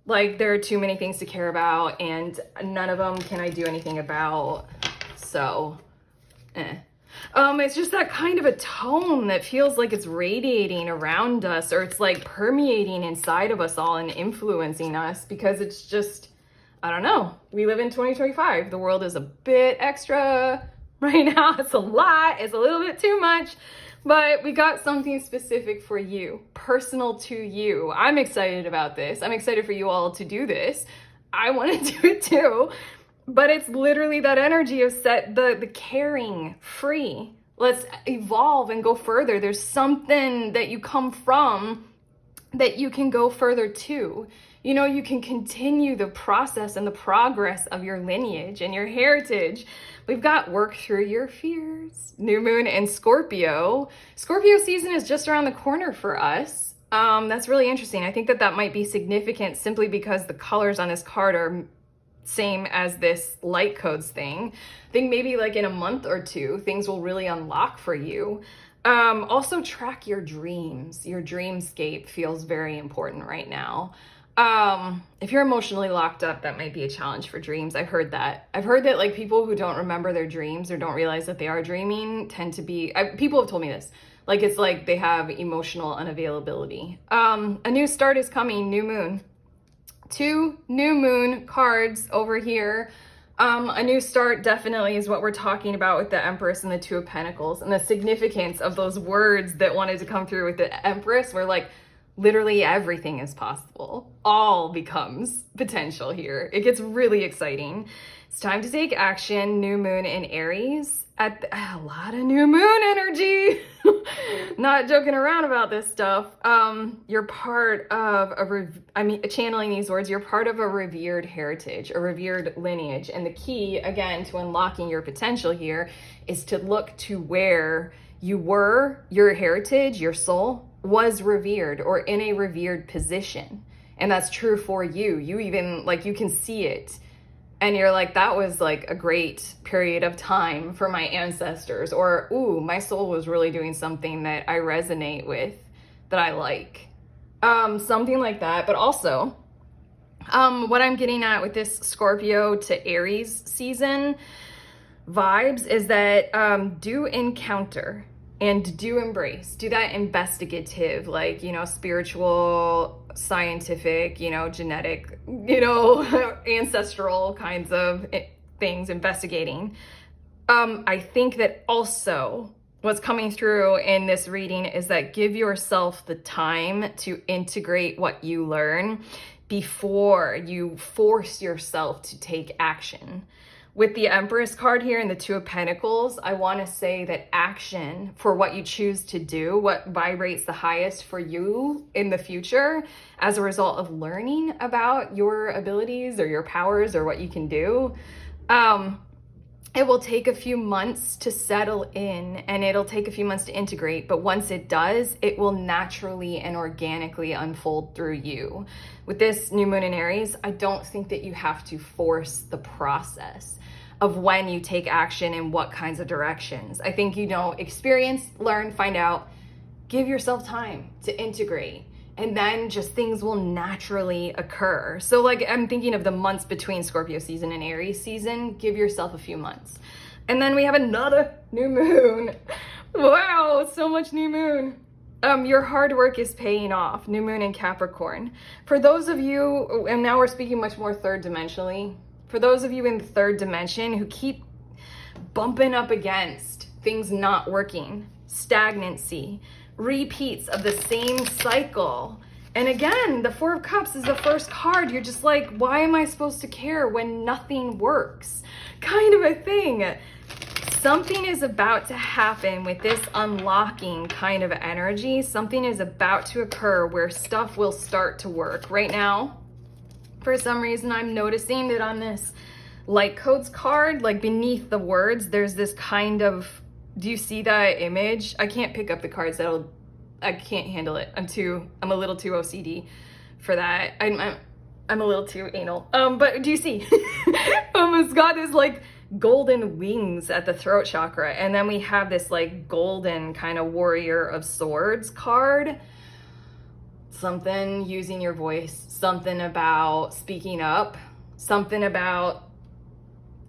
[SPEAKER 1] Like there are too many things to care about and none of them can I do anything about. So, it's just that kind of a tone that feels like it's radiating around us, or it's like permeating inside of us all and influencing us, because it's just, I don't know. We live in 2025. The world is a bit extra right now. It's a lot. It's a little bit too much, but we got something specific for you, personal to you. I'm excited about this. I'm excited for you all to do this. I want to do it too. But it's literally that energy of set the caring free. Let's evolve and go further. There's something that you come from that you can go further to. You know, you can continue the process and the progress of your lineage and your heritage. We've got work through your fears. New moon in Scorpio. Scorpio season is just around the corner for us. That's really interesting. I think that might be significant simply because the colors on this card are same as this light codes thing. I think maybe like in a month or 2, things will really unlock for you. Also track your dreams. Your dreamscape feels very important right now. If you're emotionally locked up, that might be a challenge for dreams. I've heard that like people who don't remember their dreams or don't realize that they are dreaming tend to be, people have told me this, like it's like they have emotional unavailability. A new start is coming, new moon. 2 new moon cards over here. A new start definitely is what we're talking about with the Empress and the 2 of Pentacles, and the significance of those words that wanted to come through with the Empress were like, literally everything is possible. All becomes potential here. It gets really exciting. It's time to take action. New moon in Aries. A lot of new moon energy. Not joking around about this stuff. You're part of channeling these words, you're part of a revered heritage, a revered lineage. And the key, again, to unlocking your potential here is to look to where you were, your heritage, your soul was revered or in a revered position. And that's true for you. You even, like, you can see it. And you're like, that was like a great period of time for my ancestors. Or, ooh, my soul was really doing something that I resonate with, that I like. Something like that. But also, what I'm getting at with this Scorpio to Aries season vibes is that do encounter and do embrace, do that investigative, like, you know, spiritual, scientific, you know, genetic, you know, ancestral kinds of things, investigating. I think that also what's coming through in this reading is that give yourself the time to integrate what you learn before you force yourself to take action. With the Empress card here and the 2 of Pentacles, I want to say that action for what you choose to do, what vibrates the highest for you in the future as a result of learning about your abilities or your powers or what you can do, it will take a few months to settle in and it'll take a few months to integrate. But once it does, it will naturally and organically unfold through you. With this new moon in Aries, I don't think that you have to force the process of when you take action and what kinds of directions. I think, you know, experience, learn, find out, give yourself time to integrate, and then just things will naturally occur. So like, I'm thinking of the months between Scorpio season and Aries season. Give yourself a few months. And then we have another new moon. Wow, so much new moon. Your hard work is paying off. New moon in Capricorn. For those of you, and now we're speaking much more third dimensionally, for those of you in the 3rd dimension who keep bumping up against things not working, stagnancy, repeats of the same cycle. And again, the 4 of Cups is the first card. You're just like, why am I supposed to care when nothing works? Kind of a thing. Something is about to happen with this unlocking kind of energy. Something is about to occur where stuff will start to work. Right now, for some reason, I'm noticing that on this light codes card, like beneath the words, there's this kind of, do you see that image? I can't pick up the cards. I can't handle it. I'm a little too OCD for that. I'm a little too anal. But do you see? It's got this like golden wings at the throat chakra. And then we have this like golden kind of warrior of swords card. Something using your voice, something about speaking up, something about,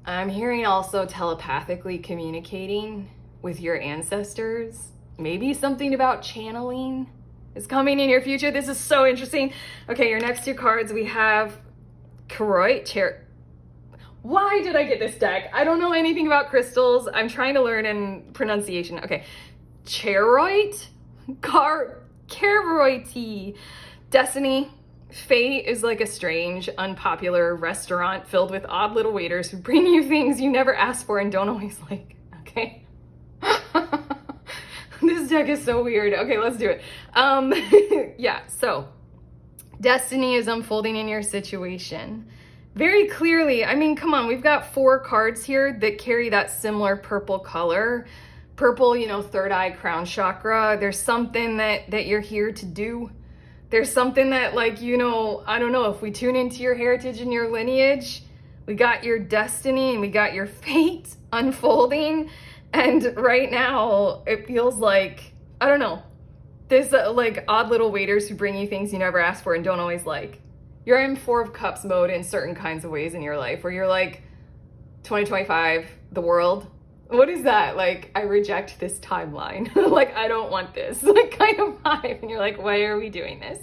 [SPEAKER 1] I'm hearing also telepathically communicating with your ancestors. Maybe something about channeling is coming in your future. This is so interesting. Okay, your next 2 cards, we have Why did I get this deck? I don't know anything about crystals. I'm trying to learn in pronunciation. Okay, Charoite, Carroity, Destiny. Fate is like a strange, unpopular restaurant filled with odd little waiters who bring you things you never asked for and don't always like. Okay. This deck is so weird. Okay, let's do it. Yeah, so destiny is unfolding in your situation. Very clearly, I mean, come on, we've got 4 cards here that carry that similar purple color. Purple, you know, 3rd eye, crown chakra. There's something that you're here to do. There's something that, like, you know, I don't know, if we tune into your heritage and your lineage, we got your destiny and we got your fate unfolding. And right now it feels like, I don't know, there's like odd little waiters who bring you things you never asked for and don't always like. You're in 4 of Cups mode in certain kinds of ways in your life where you're like, 2025, the world, what is that? Like, I reject this timeline. Like, I don't want this, like, kind of vibe. And you're like, why are we doing this?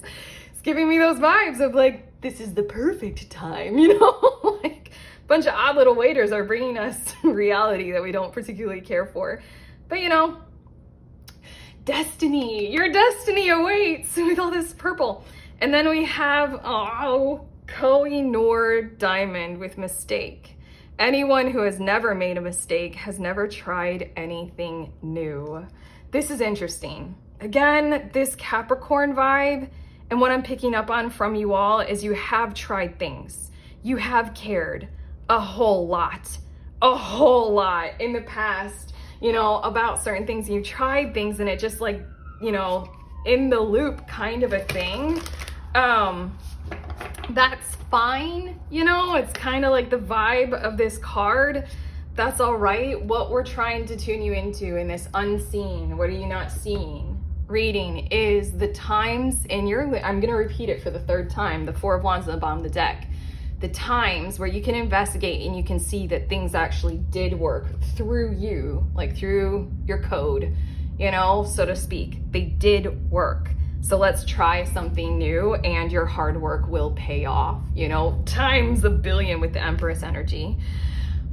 [SPEAKER 1] It's giving me those vibes of like, this is the perfect time, you know? Like a bunch of odd little waiters are bringing us reality that we don't particularly care for. But you know, destiny, your destiny awaits with all this purple. And then we have, Koh-i-Noor diamond with mistake. Anyone who has never made a mistake has never tried anything new. This is interesting. Again, this Capricorn vibe, and what I'm picking up on from you all is you have tried things. You have cared a whole lot in the past, you know, about certain things. You tried things and it just like, you know, in the loop kind of a thing. That's fine, you know, it's kind of like the vibe of this card. That's all right. What we're trying to tune you into in this unseen, what are you not seeing reading, is the times in your, I'm going to repeat it for the third time, the Four of Wands at the bottom of the deck. The times where you can investigate and you can see that things actually did work through you, like through your code, you know, so to speak. They did work. So let's try something new and your hard work will pay off, you know, times a billion with the Empress energy.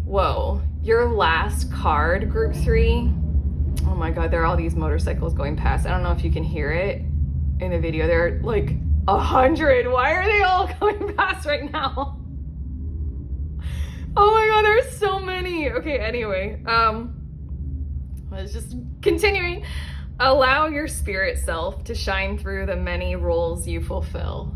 [SPEAKER 1] Whoa, your last card, group 3. Oh my God, there are all these motorcycles going past. I don't know if you can hear it in the video. They're like 100. Why are they all going past right now? Oh my God, there's so many. Okay, anyway, let's just continuing. Allow your spirit self to shine through the many roles you fulfill.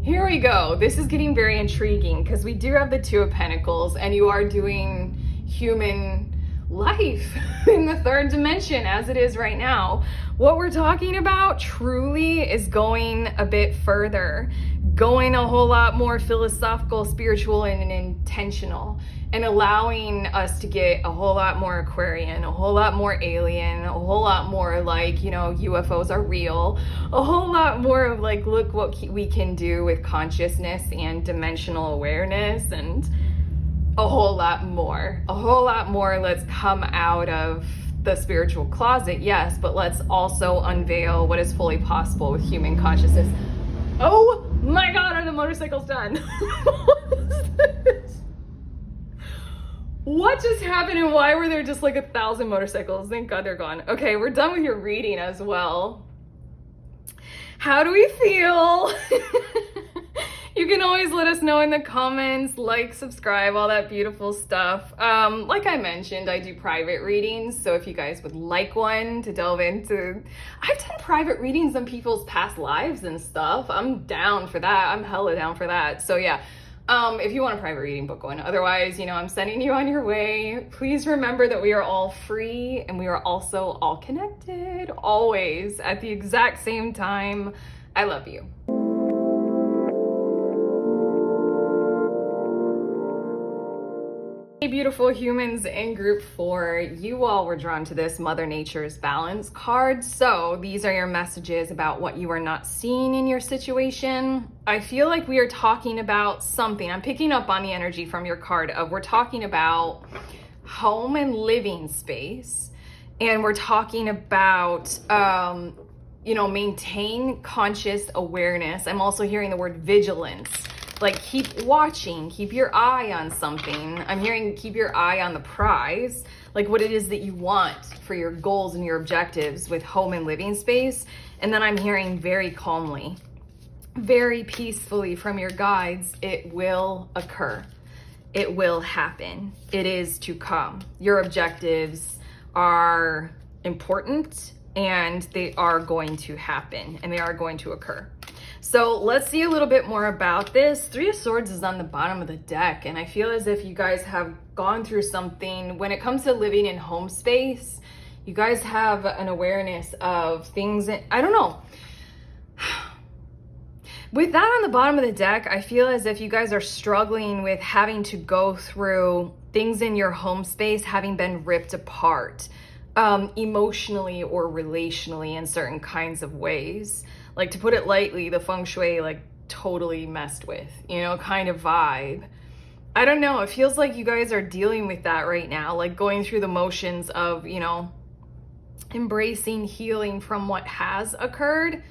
[SPEAKER 1] Here we go. This is getting very intriguing because we do have the Two of Pentacles and you are doing human life in the third dimension as it is right now. What we're talking about truly is going a bit further, going a whole lot more philosophical, spiritual, and intentional, and allowing us to get a whole lot more Aquarian, a whole lot more alien, a whole lot more like, you know, UFOs are real, a whole lot more of like, look what we can do with consciousness and dimensional awareness, and a whole lot more. Let's come out of the spiritual closet, yes, but let's also unveil what is fully possible with human consciousness. Oh my God, are the motorcycles done? What is this? What just happened and why were there just like 1,000 motorcycles? Thank God they're gone. Okay, we're done with your reading as well. How do we feel? You can always let us know in the comments, like, subscribe, all that beautiful stuff. Like I mentioned, I do private readings, so if you guys would like one to delve into, I've done private readings on people's past lives and stuff. I'm down for that. I'm hella down for that. So yeah, if you want a private reading, book one. Otherwise, you know, I'm sending you on your way. Please remember that we are all free and we are also all connected, always at the exact same time. I love you. Hey beautiful humans in group 4, you all were drawn to this Mother Nature's Balance card. So these are your messages about what you are not seeing in your situation. I feel like we are talking about something. I'm picking up on the energy from your card of we're talking about home and living space. And we're talking about, you know, maintain conscious awareness. I'm also hearing the word vigilance. Like keep watching, keep your eye on something. I'm hearing keep your eye on the prize, like what it is that you want for your goals and your objectives with home and living space. And then I'm hearing very calmly, very peacefully from your guides, it will occur. It will happen. It is to come. Your objectives are important and they are going to happen and they are going to occur. So let's see a little bit more about this. Three of Swords is on the bottom of the deck, and I feel as if you guys have gone through something when it comes to living in home space. You guys have an awareness of things, I don't know. With that on the bottom of the deck, I feel as if you guys are struggling with having to go through things in your home space having been ripped apart, emotionally or relationally in certain kinds of ways. Like, to put it lightly, the feng shui like totally messed with, you know, kind of vibe. I don't know. It feels like you guys are dealing with that right now, like going through the motions of, you know, embracing healing from what has occurred.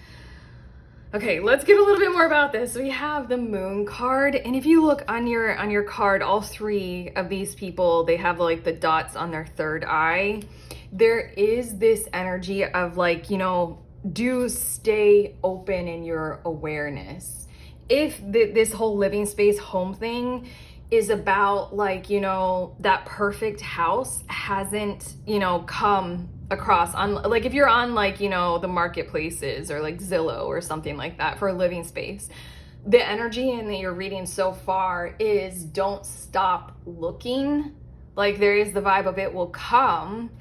[SPEAKER 1] Okay, let's get a little bit more about this. We have the Moon card, and if you look on your card, all three of these people, they have like the dots on their third eye. There is this energy of like, do stay open in your awareness. If this whole living space home thing is about like, that perfect house hasn't, come across on, like, if you're on like, the marketplaces or like Zillow or something like that for a living space, the energy in that you're reading so far is don't stop looking. Like, there is the vibe of it will come.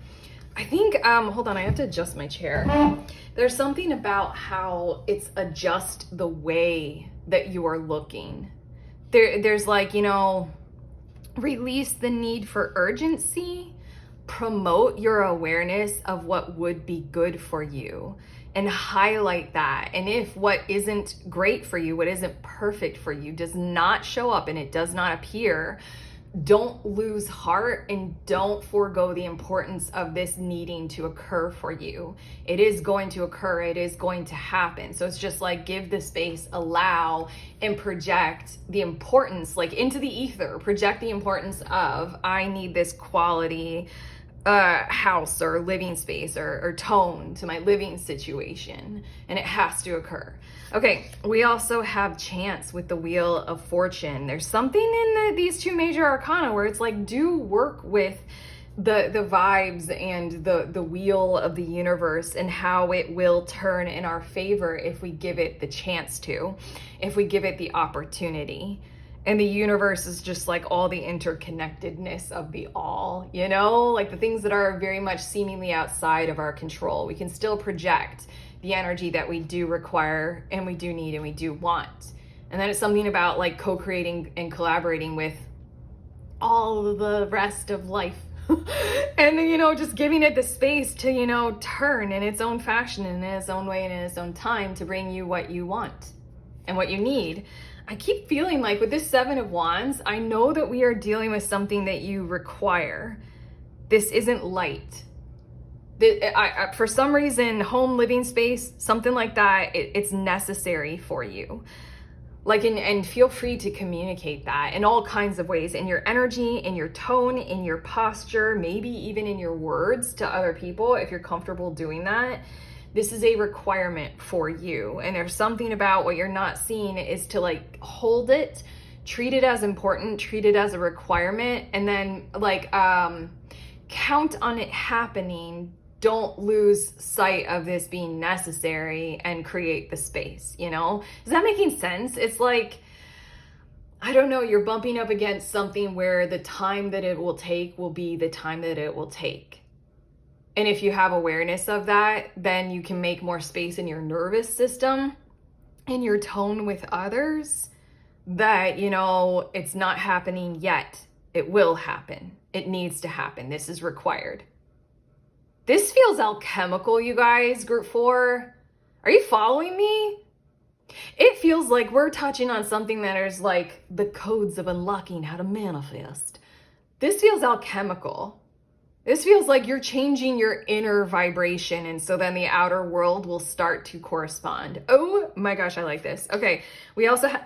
[SPEAKER 1] I think, hold on, I have to adjust my chair. There's something about how it's adjust the way that you are looking. There's like, release the need for urgency, promote your awareness of what would be good for you and highlight that. And if what isn't great for you, what isn't perfect for you does not show up and it does not appear, don't lose heart and don't forego the importance of this needing to occur for you. It is going to occur. It is going to happen. So it's just like, give the space, allow, and project the importance, like into the ether, project the importance of, I need this quality house or living space or tone to my living situation, and it has to occur. Okay, we also have chance with the Wheel of Fortune. There's something in these two major arcana where it's like, do work with the vibes and the wheel of the universe and how it will turn in our favor if we give it the chance to, if we give it the opportunity. And the universe is just like all the interconnectedness of the all, like the things that are very much seemingly outside of our control. We can still project the energy that we do require and we do need and we do want. And then it's something about like co-creating and collaborating with all of the rest of life. And, just giving it the space to, turn in its own fashion, in its own way, and in its own time to bring you what you want and what you need. I keep feeling like with this Seven of Wands, I know that we are dealing with something that you require. This isn't light. For some reason, home, living space, something like that, it's necessary for you. Like, and feel free to communicate that in all kinds of ways, in your energy, in your tone, in your posture, maybe even in your words to other people, if you're comfortable doing that. This is a requirement for you. And there's something about what you're not seeing is to like hold it, treat it as important, treat it as a requirement, and then like count on it happening. Don't lose sight of this being necessary and create the space, Is that making sense? It's like, I don't know, you're bumping up against something where the time that it will take will be the time that it will take. And if you have awareness of that, then you can make more space in your nervous system, in your tone with others, that, it's not happening yet. It will happen. It needs to happen. This is required. This feels alchemical, you guys, group 4. Are you following me? It feels like we're touching on something that is like the codes of unlocking how to manifest. This feels alchemical. This feels like you're changing your inner vibration, and so then the outer world will start to correspond. Oh my gosh, I like this. Okay, we also have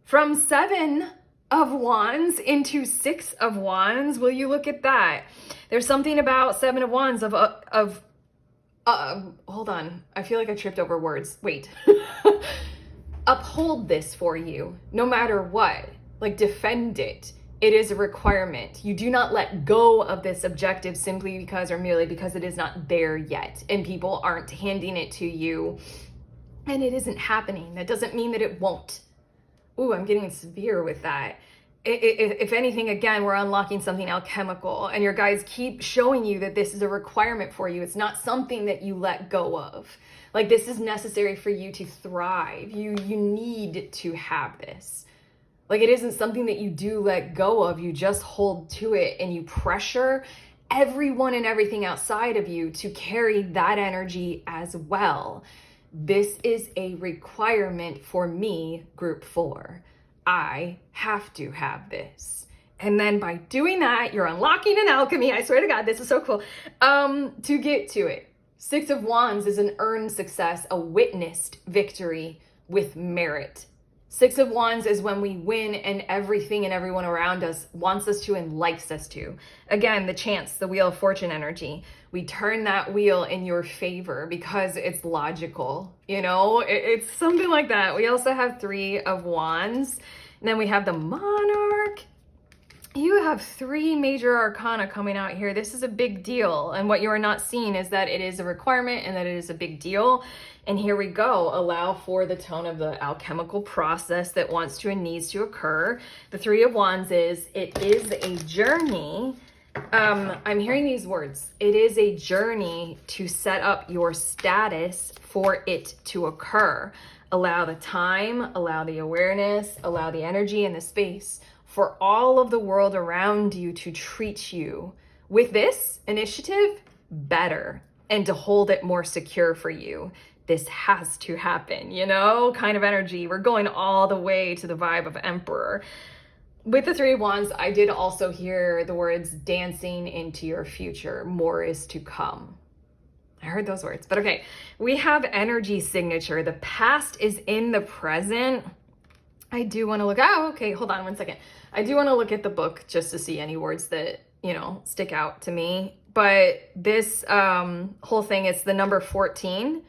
[SPEAKER 1] from 7 of Wands into 6 of Wands. Will you look at that? There's something about 7 of Wands hold on. I feel like I tripped over words. Wait. Uphold this for you, no matter what. Like, defend it. It is a requirement. You do not let go of this objective simply because or merely because it is not there yet and people aren't handing it to you and it isn't happening. That doesn't mean that it won't. Ooh, I'm getting severe with that. If anything, again, we're unlocking something alchemical and your guides keep showing you that this is a requirement for you. It's not something that you let go of. Like, this is necessary for you to thrive. You need to have this. Like, it isn't something that you do let go of. You just hold to it and you pressure everyone and everything outside of you to carry that energy as well. This is a requirement for me, group 4. I have to have this. And then by doing that, you're unlocking an alchemy. I swear to God, this is so cool. To get to it. Six of Wands is an earned success, a witnessed victory with merit. Six of Wands is when we win and everything and everyone around us wants us to and likes us to. Again, the chance, the Wheel of Fortune energy. We turn that wheel in your favor because it's logical, you know? It's something like that. We also have Three of Wands. And then we have the Monarch. You have three major arcana coming out here. This is a big deal. And what you are not seeing is that it is a requirement and that it is a big deal. And here we go. Allow for the tone of the alchemical process that wants to and needs to occur. The Three of Wands is, it is a journey. I'm hearing these words. It is a journey to set up your status for it to occur. Allow the time, allow the awareness, allow the energy and the space for all of the world around you to treat you with this initiative better and to hold it more secure for you. This has to happen, you know, kind of energy. We're going all the way to the vibe of Emperor. With the Three of Wands, I did also hear the words dancing into your future. More is to come. I heard those words, but okay. We have energy signature. The past is in the present. I do want to look, okay, hold on one second. I do want to look at the book just to see any words that, you know, stick out to me. But this whole thing, it's the number 14,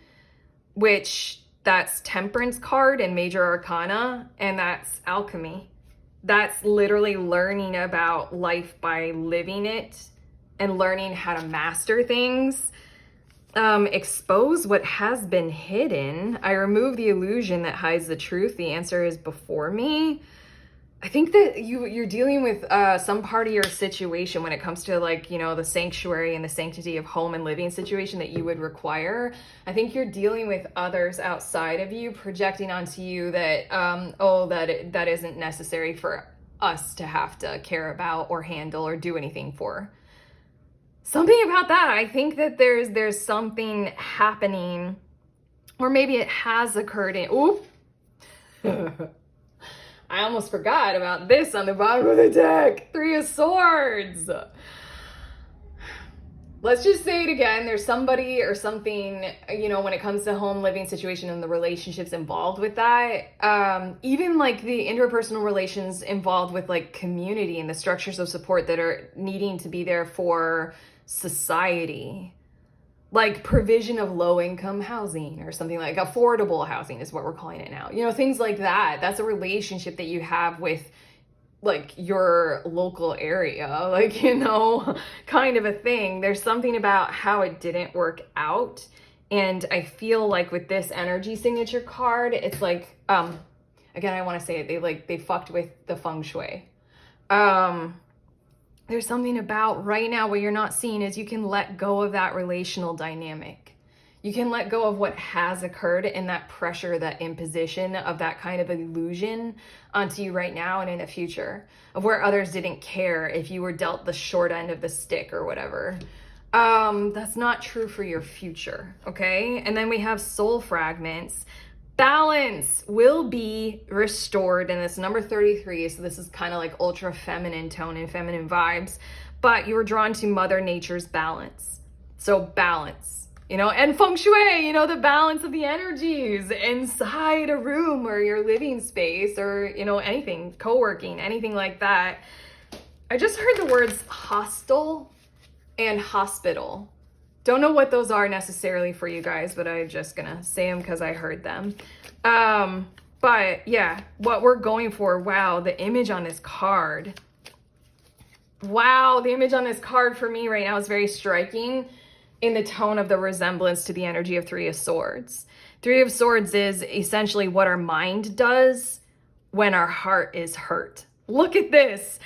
[SPEAKER 1] which that's Temperance card in Major Arcana, and that's alchemy. That's literally learning about life by living it and learning how to master things. Expose what has been hidden. I remove the illusion that hides the truth. The answer is before me. I think that you're dealing with some part of your situation when it comes to, like, you know, the sanctuary and the sanctity of home and living situation that you would require. I think you're dealing with others outside of you projecting onto you that, that isn't necessary for us to have to care about or handle or do anything for. Something about that. I think that there's something happening, or maybe it has occurred in, ooh. I almost forgot about this on the bottom of the deck. Three of Swords. Let's just say it again. There's somebody or something, you know, when it comes to home living situation and the relationships involved with that. Even like the interpersonal relations involved with like community and the structures of support that are needing to be there for society. Like provision of low-income housing or something, like affordable housing is what we're calling it now. You know, things like that. That's a relationship that you have with like your local area, like, you know, kind of a thing. There's something about how it didn't work out. And I feel like with this energy signature card, it's like, again, I want to say it, they fucked with the feng shui. There's something about right now what you're not seeing is you can let go of that relational dynamic. You can let go of what has occurred and that pressure, that imposition of that kind of illusion onto you right now and in the future of where others didn't care if you were dealt the short end of the stick or whatever. That's not true for your future, okay? And then we have soul fragments. Balance will be restored, and it's number 33, so this is kind of like ultra feminine tone and feminine vibes, but you were drawn to Mother Nature's balance. So balance, you know, and feng shui, you know, the balance of the energies inside a room or your living space or, you know, anything, co-working, anything like that. I just heard the words hostel and hospital. Don't know what those are necessarily for you guys, but I'm just gonna say them because I heard them. But yeah, what we're going for, wow, the image on this card. Wow, the image on this card for me right now is very striking in the tone of the resemblance to the energy of Three of Swords. Three of Swords is essentially what our mind does when our heart is hurt. Look at this.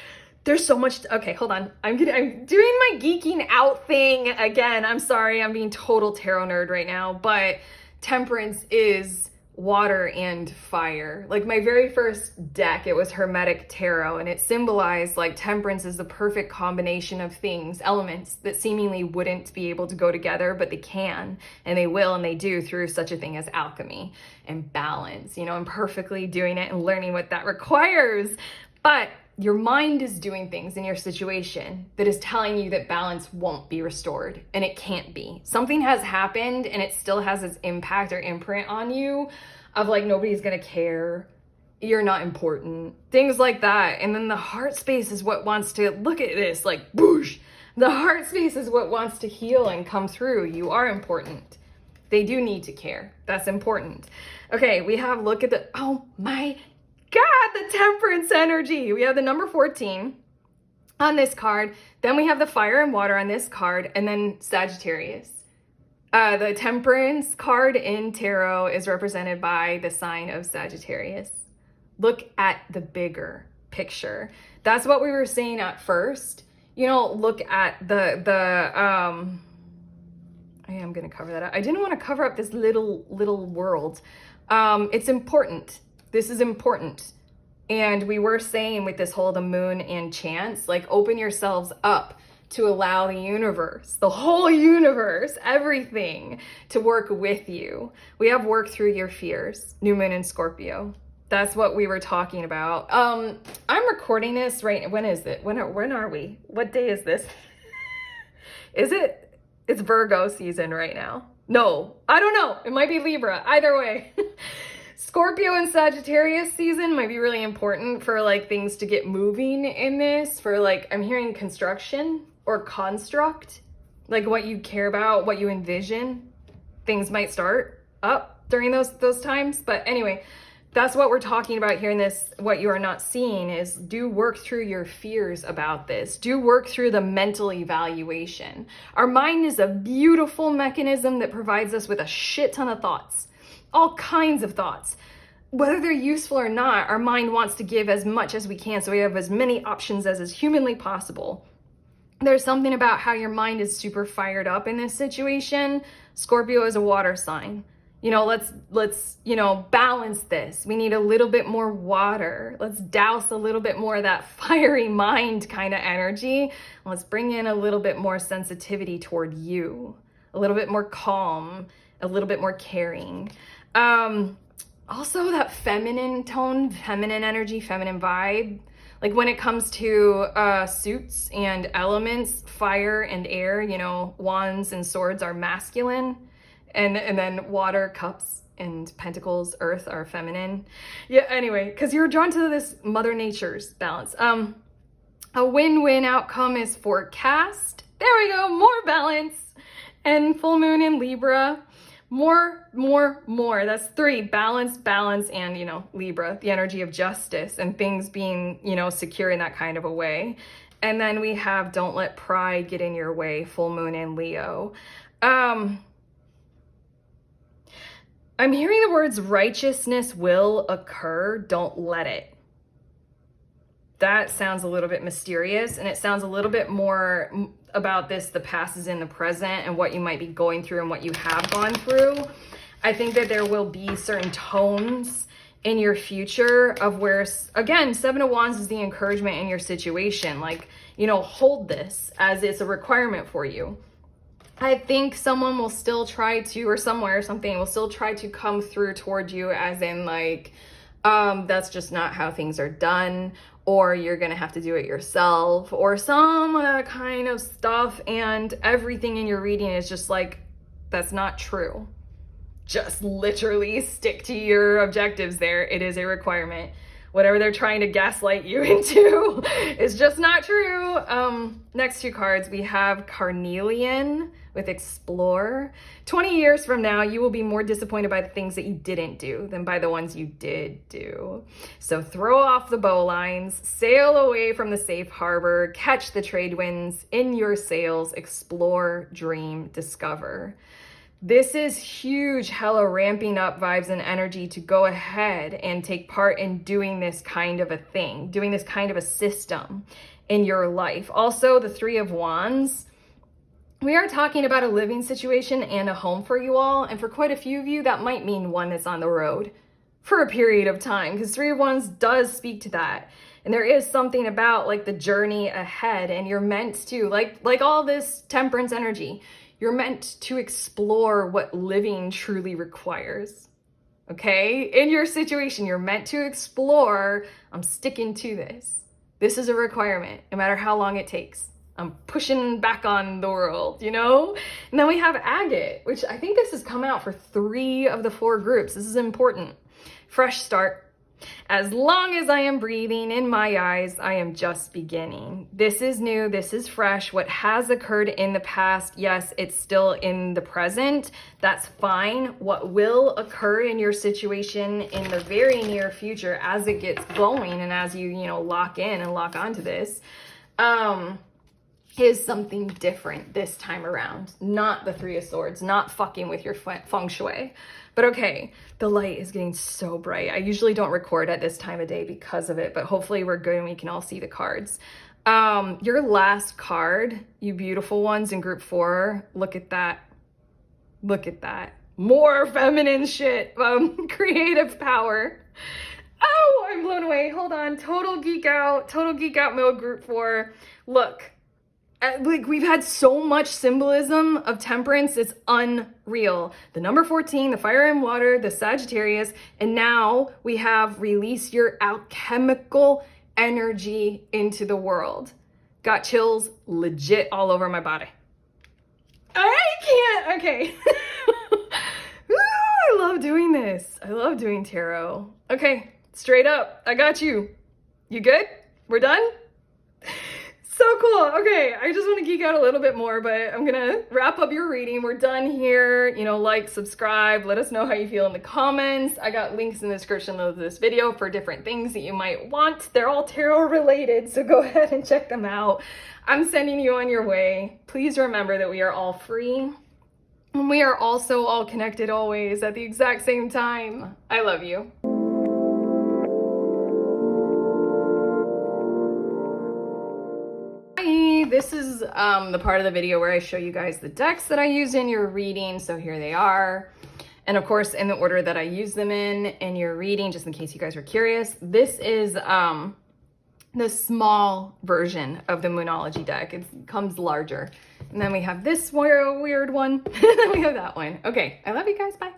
[SPEAKER 1] There's so much. Okay, hold on. I'm doing my geeking out thing again. I'm sorry. I'm being total tarot nerd right now, but Temperance is water and fire. Like my very first deck, it was Hermetic Tarot, and it symbolized like temperance is the perfect combination of things, elements that seemingly wouldn't be able to go together, but they can, and they will, and they do through such a thing as alchemy and balance, you know, and perfectly doing it and learning what that requires. But your mind is doing things in your situation that is telling you that balance won't be restored, and it can't be. Something has happened and it still has its impact or imprint on you of like, nobody's gonna care, you're not important, things like that. And then the heart space is what wants to look at this like boosh. The heart space is what wants to heal and come through. You are important. They do need to care. That's important. Okay, we have, look at the, oh my God, the temperance energy. We have the number 14 on this card. Then we have the fire and water on this card, and then Sagittarius. The temperance card in tarot is represented by the sign of Sagittarius. Look at the bigger picture. That's what we were saying at first. You know, look at I am going to cover that up. I didn't want to cover up this little world. It's important. This is important. And we were saying with this whole the moon and chance, like open yourselves up to allow the universe, the whole universe, everything to work with you. We have worked through your fears. New moon in Scorpio. That's what we were talking about. I'm recording this right. When is it? When are we? What day is this? Is it? It's Virgo season right now. No, I don't know. It might be Libra. Either way. Scorpio and Sagittarius season might be really important for like things to get moving in this. For like, I'm hearing construction or construct, like what you care about, what you envision. Things might start up during those times. But anyway, that's what we're talking about here in this. What you are not seeing is do work through your fears about this. Do work through the mental evaluation. Our mind is a beautiful mechanism that provides us with a shit ton of thoughts, all kinds of thoughts. Whether they're useful or not, our mind wants to give as much as we can, so we have as many options as is humanly possible. There's something about how your mind is super fired up in this situation. Scorpio is a water sign. You know, let's, you know, balance this. We need a little bit more water. Let's douse a little bit more of that fiery mind kind of energy. Let's bring in a little bit more sensitivity toward you, a little bit more calm, a little bit more caring. Also that feminine tone, feminine energy, feminine vibe. Like when it comes to suits and elements, fire and air, you know, wands and swords are masculine. And then water, cups, and pentacles, earth are feminine. Yeah, anyway, because you're drawn to this Mother Nature's balance. A win-win outcome is forecast. There we go, more balance. And full moon in Libra. More. That's 3. Balance, and, you know, Libra, the energy of justice and things being, you know, secure in that kind of a way. And then we have don't let pride get in your way, full moon in Leo. I'm hearing the words righteousness will occur, don't let it. That sounds a little bit mysterious, and it sounds a little bit more about this, the past is in the present, and what you might be going through and what you have gone through. I think that there will be certain tones in your future of where, again, 7 of Wands is the encouragement in your situation. Like, you know, hold this as it's a requirement for you. I think someone will still try to, or somewhere, something will still try to come through toward you as in like, that's just not how things are done, or you're gonna have to do it yourself, or some of that kind of stuff. And everything in your reading is just like, that's not true. Just literally stick to your objectives there. It is a requirement. Whatever they're trying to gaslight you into is just not true. Next 2 cards, we have Carnelian with Explore. 20 years from now, you will be more disappointed by the things that you didn't do than by the ones you did do. So throw off the bowlines, sail away from the safe harbor, catch the trade winds in your sails, explore, dream, discover. This is huge, hella ramping up vibes and energy to go ahead and take part in doing this kind of a thing, doing this kind of a system in your life. Also, the 3 of Wands, we are talking about a living situation and a home for you all. And for quite a few of you, that might mean one that's on the road for a period of time, because 3 of Wands does speak to that. And there is something about like the journey ahead, and you're meant to, like all this temperance energy, you're meant to explore what living truly requires, okay? In your situation, you're meant to explore, I'm sticking to this. This is a requirement, no matter how long it takes. I'm pushing back on the world, you know? And then we have agate, which I think this has come out for 3 of the 4 groups. This is important. Fresh start. As long as I am breathing in my eyes, I am just beginning. This is new. This is fresh. What has occurred in the past, yes, it's still in the present. That's fine. What will occur in your situation in the very near future as it gets going and as you lock in and lock onto this, is something different this time around. Not the 3 of Swords, not fucking with your feng shui. But okay, the light is getting so bright. I usually don't record at this time of day because of it, but hopefully we're good and we can all see the cards. Your last card, you beautiful ones in group 4, look at that. Look at that. More feminine shit. Creative power. Oh, I'm blown away. Hold on. Total geek out mode group 4. Look. Like, we've had so much symbolism of temperance, it's unreal. The number 14, the fire and water, the Sagittarius, and now we have release your alchemical energy into the world. Got chills legit all over my body. I can't, okay. Ooh, I love doing this. I love doing tarot. Okay, straight up, I got you. You good? We're done? So cool. Okay, I just want to geek out a little bit more, but I'm gonna wrap up your reading. We're done here. Like, subscribe, let us know how you feel in the comments. I got links in the description of this video for different things that you might want. They're all tarot related, so go ahead and check them out. I'm sending you on your way. Please remember that we are all free, and we are also all connected always at the exact same time. I love you. This is the part of the video where I show you guys the decks that I use in your reading. So here they are. And of course, in the order that I use them in your reading, just in case you guys are curious. This is the small version of the Moonology deck. It comes larger. And then we have this weird one. And then we have that one. Okay, I love you guys. Bye.